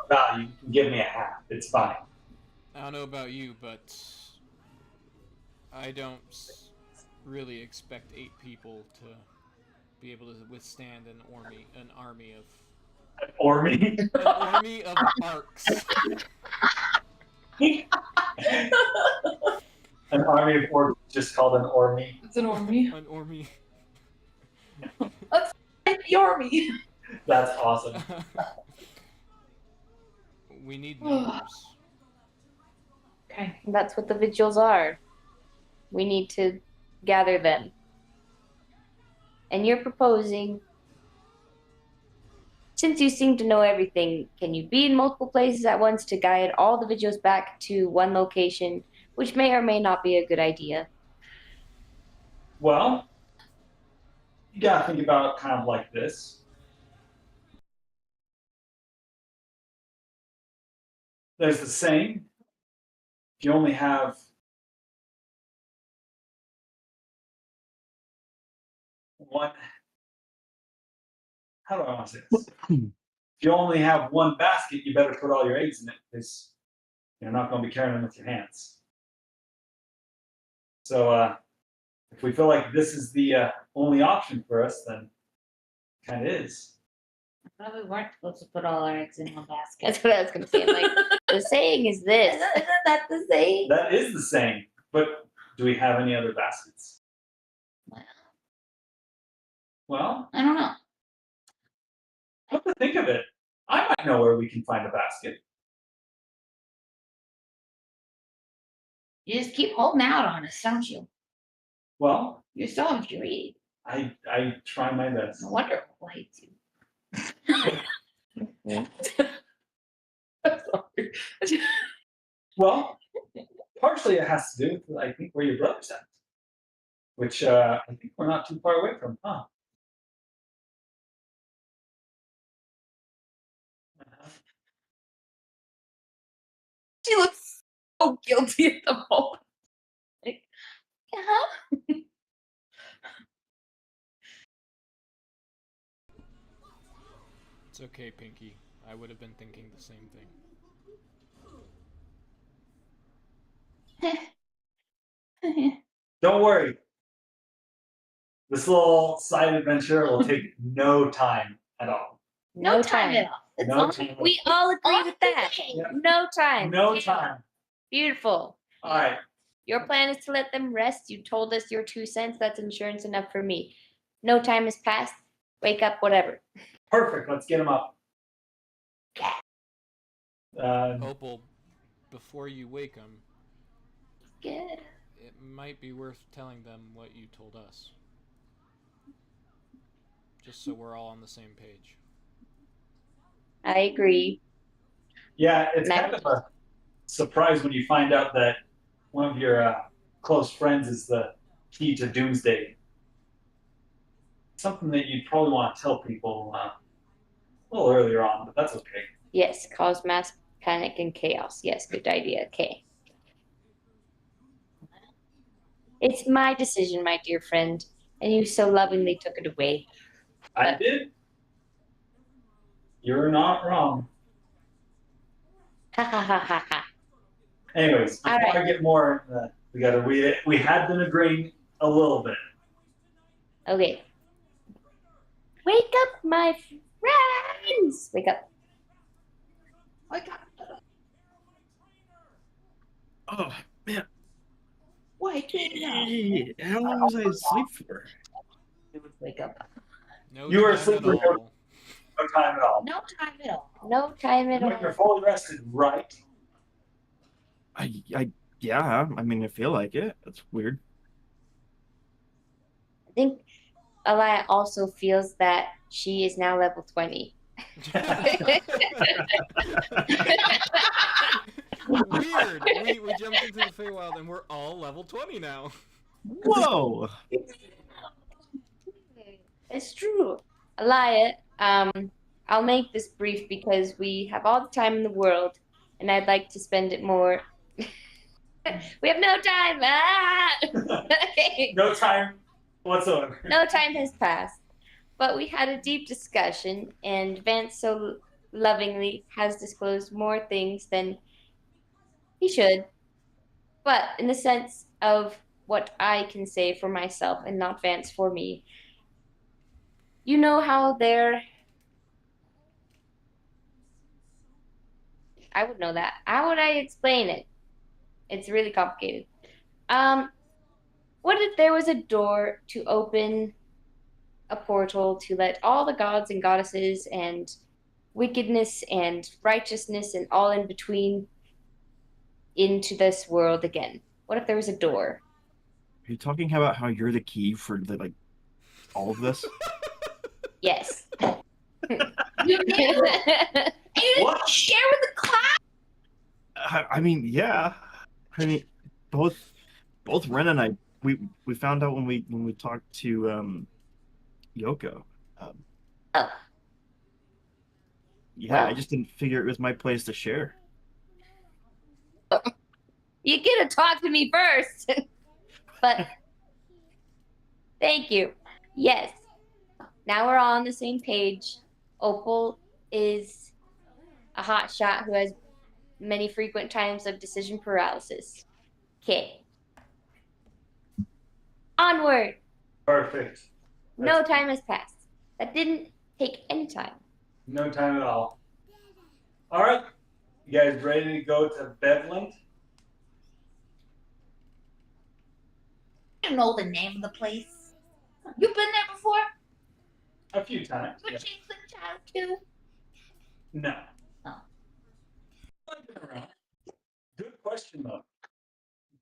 About you can give me a half. It's fine. I don't know about you, but I don't really expect 8 people to be able to withstand an army of Ormy. an army of arcs. An army of orcs just called an ormy. It's an army. An army. The army. That's awesome. We need numbers. Okay. That's what the vigils are. We need to gather them. And you're proposing, since you seem to know everything, can you be in multiple places at once to guide all the vigils back to one location, which may or may not be a good idea? Well, you gotta think about it kind of like this. There's the saying, if you only have one. How do I want to say this? If you only have one basket, you better put all your eggs in it because you're not going to be carrying them with your hands. So if we feel like this is the only option for us, then it kind of is. I thought we weren't supposed to put all our eggs in one basket. That's what I was going to say. I'm like, the saying is this. Isn't that the saying? That is the saying. But do we have any other baskets? Well, I don't know. come to think of it, I might know where we can find a basket. You just keep holding out on us, don't you? Well, You're so infuriated. I try my best. No wonder Opal hates you. Well, partially it has to do with, I think, where your brother's at. Which I think we're not too far away from, huh? She looks so guilty at the moment. Like, It's okay, Pinky. I would have been thinking the same thing. Don't worry. This little side adventure will take no time at all. No time at all. It's No only- time. We all agree with that. Yeah. No time. No Yeah. time. Beautiful. All right. Your plan is to let them rest. You told us your 2 cents. That's insurance enough for me. No time has passed. Wake up, whatever. Perfect. Let's get him up. Opal, before you wake them, Good. it might be worth telling them what you told us. Just so we're all on the same page. I agree. Yeah, it's kind of a surprise when you find out that one of your close friends is the key to Doomsday. Something that you'd probably want to tell people a little earlier on, but that's okay. Yes, cause mass panic and chaos. Yes, good idea. Okay. It's my decision, my dear friend, and you so lovingly took it away. I did. You're not wrong. Ha ha ha ha ha. Anyways, before All right. I get more, we had been agreeing a little bit. Okay. Wake up, my friends! Wake up. Wake up. Oh man, Wake up. how long was I asleep for? Wake up. No You were time asleep at for all. no time at all. No time at all. No time at When you're all. fully rested, right? Yeah. I mean, I feel like it. That's weird. I think Alia also feels that she is now level 20. Weird. We jumped into the Feywild and we're all level 20 now. Whoa. It's true. Alia, I'll make this brief because we have all the time in the world and I'd like to spend it more. We have no time. Ah! No time whatsoever. No time has passed. But we had a deep discussion, and Vance so lovingly has disclosed more things than he should. But in the sense of what I can say for myself and not Vance for me, you know how they're. I would know that. How would I explain it? It's really complicated. What if there was a door to open a portal to let all the gods and goddesses and wickedness and righteousness and all in between into this world again? What if there was a door? Are you talking about how you're the key for all of this? Yes. You did? What? Share with the class. I mean, yeah. I mean, both Ren and I, we found out when we talked to Yoko. Oh. Yeah, Well. I just didn't figure it was my place to share. You get to talk to me first. But thank you. Yes, Now we're all on the same page. Opal is a hot shot who has many frequent times of decision paralysis. Okay. Onward. Perfect. No That's- time has passed. That didn't take any time. No time at all. All right. You guys ready to go to Bedland? I don't know the name of the place. You been there before? A few times. With Yeah. Changeling Child too? No. Oh. Good question, though.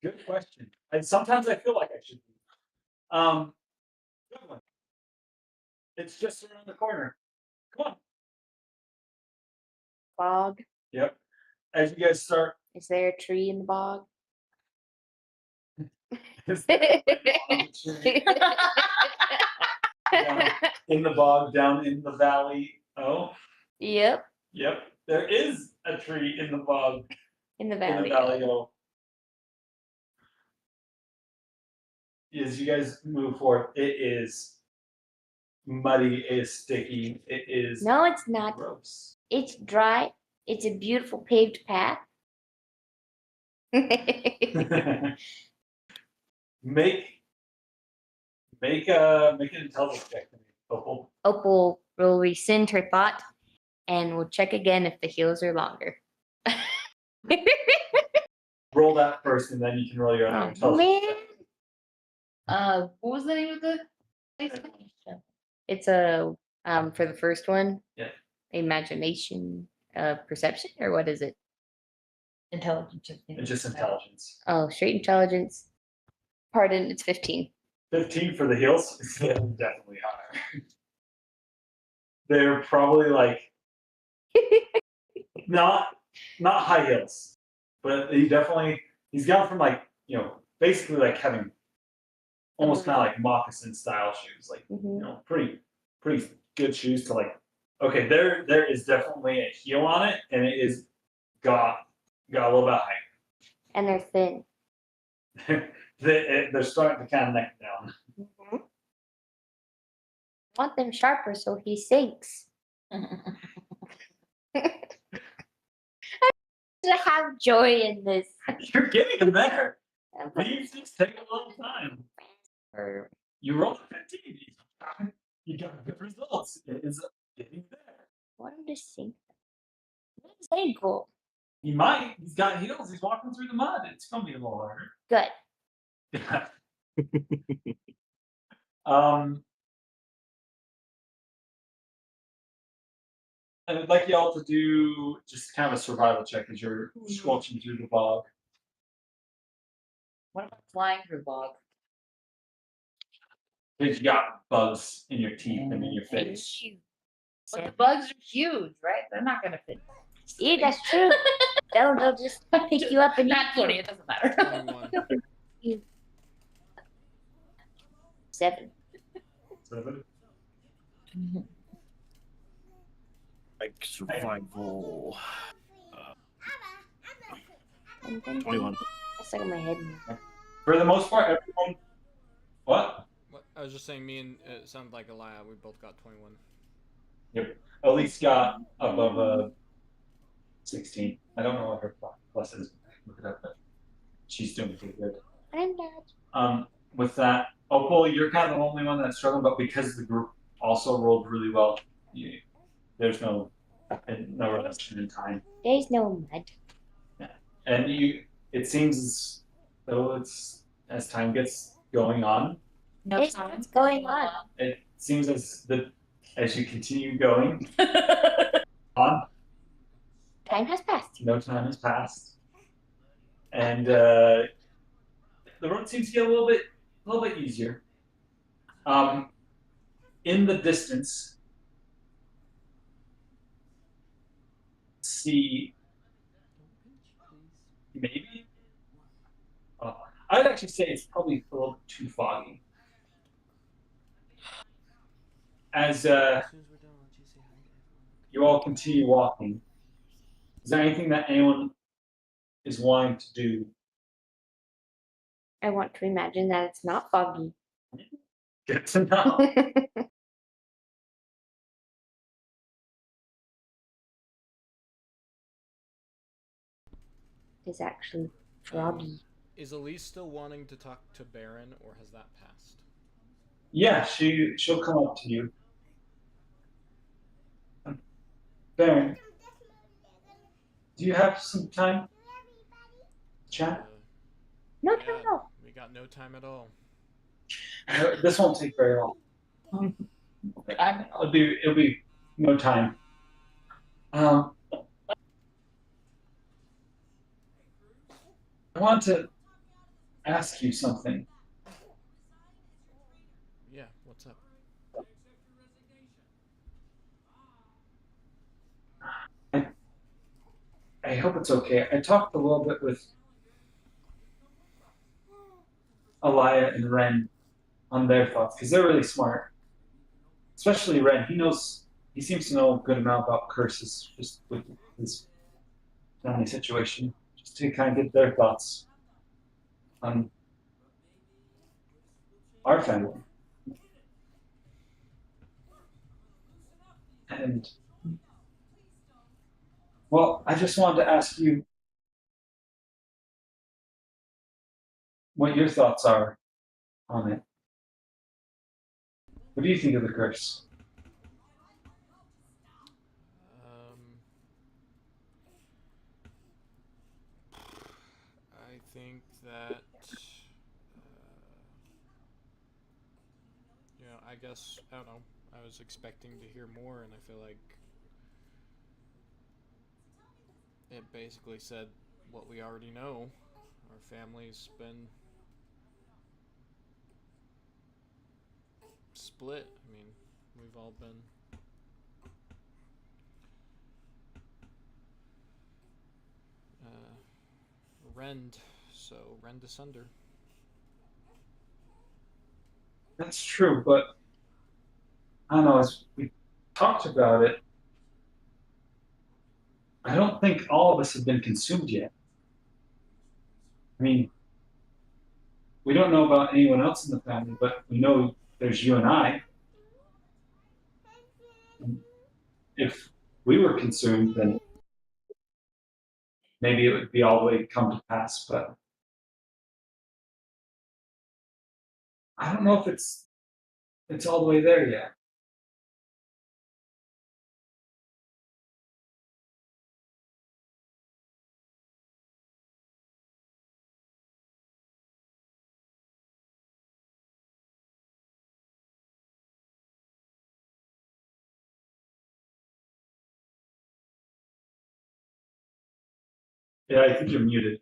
Good question. And sometimes I feel like I should be. Good one. It's just around the corner. Come on. Bog. Yep. As you guys start Is there a tree in the bog? down in the bog, down in the valley. Oh, Yep. yep. There is a tree in the bog. In the In valley. the valley. Oh. As you guys move forward, it is muddy, it is sticky, it is No, it's not. gross. It's dry. It's a beautiful paved path. Make an intelligence check to me, Opal. Opal will rescind her thought and will check again if the heels are longer. Roll that first, and then you can roll your other Oh, intelligence man. check. What was the name of the place? It's a for the first one. Yeah. Imagination, perception, or what is it? Intelligence. It's just intelligence. Oh, straight intelligence. Pardon, it's 15. 15 for the heels. Yeah, definitely higher. They're probably like not high heels, but he's gone from like, basically like having almost kind of like moccasin style shoes, like pretty good shoes to like, okay, there is definitely a heel on it, and it is got a little bit higher. And they're thin. They're starting to kind of neck down. I want them sharper so he sinks. To have joy in this. You're getting them there. These things take a long time. You rolled a 15. You got good results. It is getting there. I want him to sink. His ankle. He might. He's got heels. He's walking through the mud. It's gonna be a little harder. Good. And I'd like y'all to do just kind of a survival check as you're squelching through the bog. What about flying through bog? Because you got bugs in your teeth and in your face. But the bugs are huge, right? They're not gonna fit. Yeah, that's true. They'll just pick you up and Not eat 20, you. it doesn't matter. 21. 7. 7. Like survival. 21. I stuck in my head. For the most part, everyone. What? I was just saying, me and it sounded like Elia. We both got 21. Yep. Elise got above 16. I don't know what her plus is. Look it up, but she's doing pretty good. I'm not. With that, Opal, you're kind of the only one that's struggling, but because the group also rolled really well, there's no reduction in time. There's no mud. Yeah. And it seems as though as time gets going on, There's what's going on. it seems as you continue going on, Time has passed. no time has passed, and the road seems to get a little bit easier. In the distance, see maybe. I'd actually say it's probably a little too foggy. As you all continue walking, is there anything that anyone is wanting to do? I want to imagine that it's not foggy. Good to know. is actually froggy. Is Elise still wanting to talk to Baron, or has that passed? Yeah, she'll come up to you. Baron, do you have some time to chat? No, Yeah, no. we got no time at all. This won't take very long. It'll be no time. I want to ask you something. Yeah, what's up? I hope it's okay. I talked a little bit with Alia and Ren on their thoughts because they're really smart. Especially Ren. He seems to know a good amount about curses just with his family situation. Just to kind of get their thoughts on our family. And well, I just wanted to ask you what your thoughts are on it. What do you think of the curse? I think that, I guess, I don't know, I was expecting to hear more, and I feel like it basically said what we already know. Our family's been split. I mean, we've all been rend, so rend asunder. That's true, but I don't know, as we talked about it, I don't think all of us have been consumed yet. I mean, we don't know about anyone else in the family, but we know there's you and I. If we were consumed, then maybe it would be all the way come to pass, but I don't know if it's all the way there yet. Yeah, I think you're muted.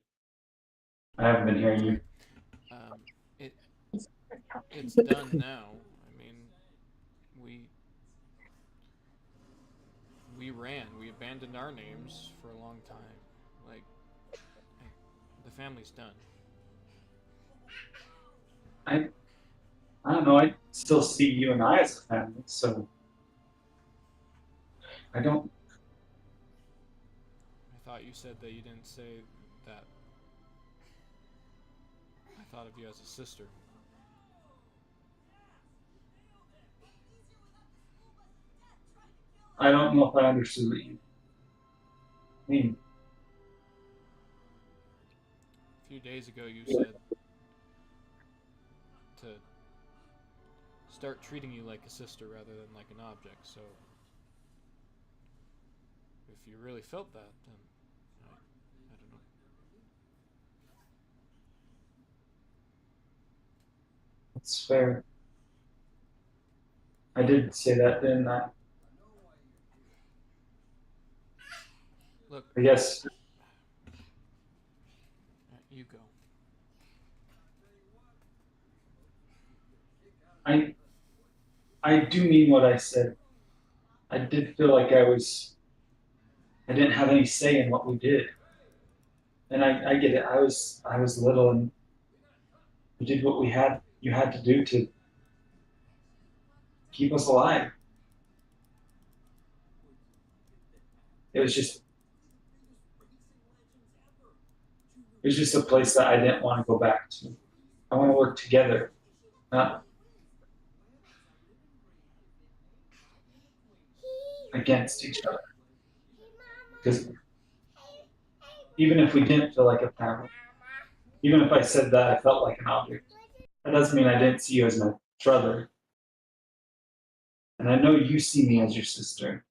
I haven't been hearing you. It's done now. I mean, we ran. We abandoned our names for a long time. Like, the family's done. I don't know. I still see you and I as a family, so I don't. I thought you said that you didn't say that. I thought of you as a sister. I don't know if I understood what you mean. A few days ago, you said to start treating you like a sister rather than like an object. So, if you really felt that, then I don't know. That's fair. I did say that, didn't I? Look, I guess. You go. I do mean what I said. I did feel like I didn't have any say in what we did. And I get it. I was little and we did what you had to do to keep us alive. It was just a place that I didn't want to go back to. I want to work together, not against each other. Because even if we didn't feel like a family, even if I said that I felt like an object, that doesn't mean I didn't see you as my brother. And I know you see me as your sister.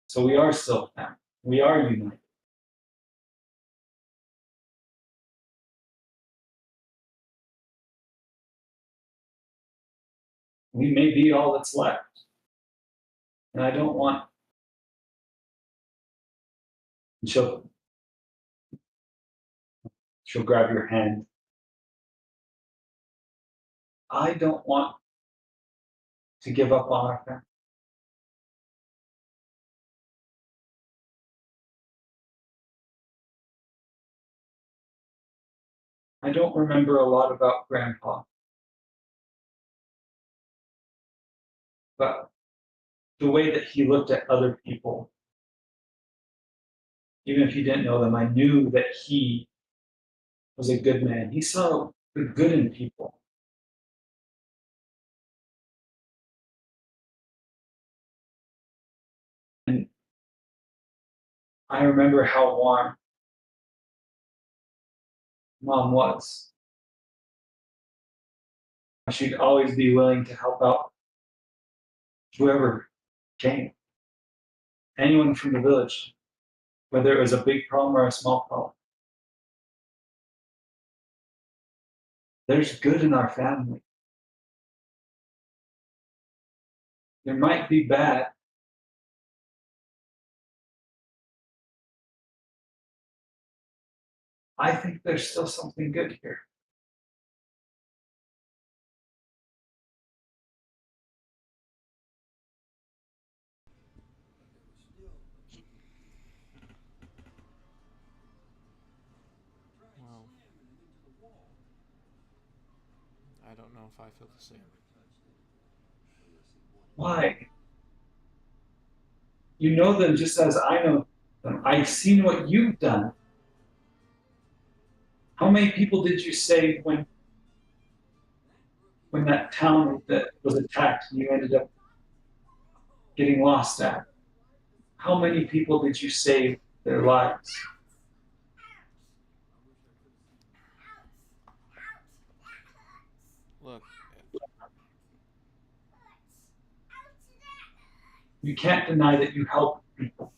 So we are still family. We are united. We may be all that's left. And I don't want. And she'll grab your hand. I don't want to give up on our family. I don't remember a lot about Grandpa. But the way that he looked at other people, even if he didn't know them, I knew that he was a good man. He saw the good in people. And I remember how warm Mom was. She'd always be willing to help out whoever came. Anyone from the village, whether it was a big problem or a small problem. There's good in our family. There might be bad. I think there's still something good here. Well, I don't know if I feel the same. Why? You know them just as I know them. I've seen what you've done. How many people did you save when that town that was attacked and you ended up getting lost at? How many people did you save their lives? Look, You can't deny that you help people.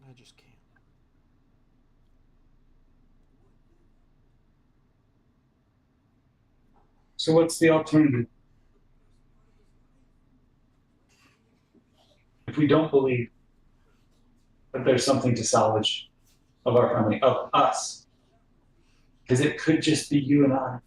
I just can't. So what's the alternative? If we don't believe that there's something to salvage of our family, of us, because it could just be you and I.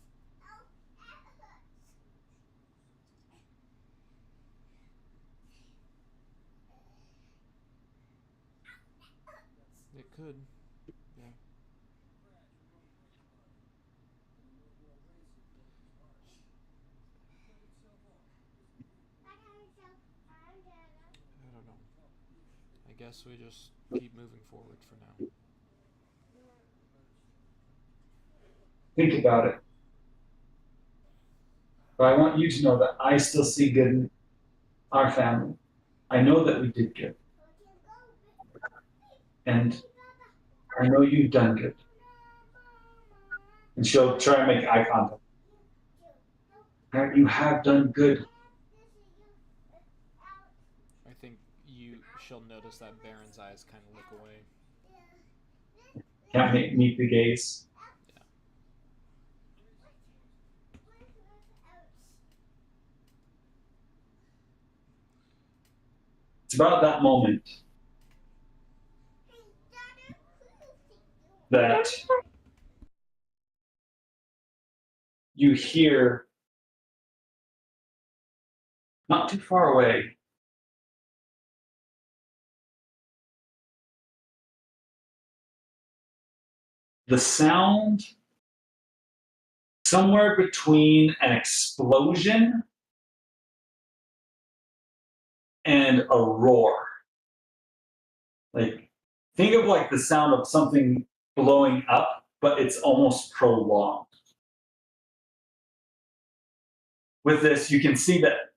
It could. Yeah. I don't know. I guess we just keep moving forward for now. Think about it. But I want you to know that I still see good in our family. I know that we did good. And I know you've done good. And she'll try and make eye contact. You have done good. I think she'll notice that Baron's eyes kind of look away. Can't meet the gaze. Yeah. It's about that moment that you hear not too far away the sound somewhere between an explosion and a roar. Like, think of like the sound of something blowing up, but it's almost prolonged. With this, you can see that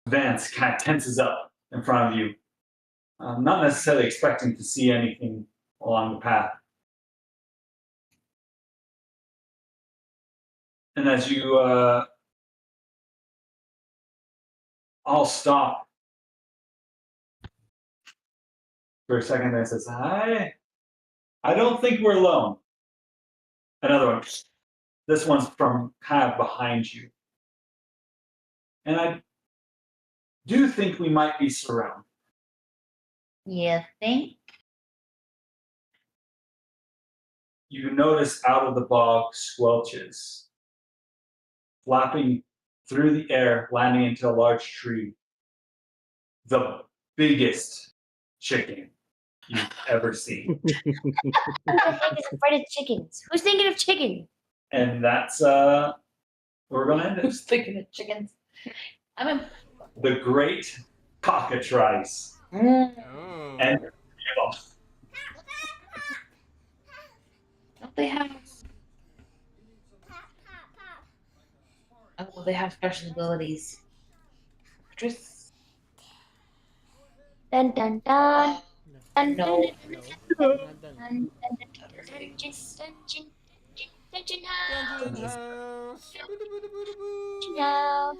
Vance kind of tenses up in front of you, not necessarily expecting to see anything along the path. And as you all stop for a second, Vance says, I don't think we're alone. Another one. This one's from kind of behind you. And I do think we might be surrounded. You think? You notice out of the bog squelches flapping through the air, landing into a large tree. The biggest chicken you've ever seen. Who's afraid of chickens? Who's thinking of chicken? And that's where we're gonna end Who's it. thinking of chickens? I'm in. The great cockatrice. Oh. And Don't they have? Oh, they have special abilities. Just Dun dun dun. Dun no. dun No. dun dun dun. Dungeon house. Dungeon house. Dungeon house.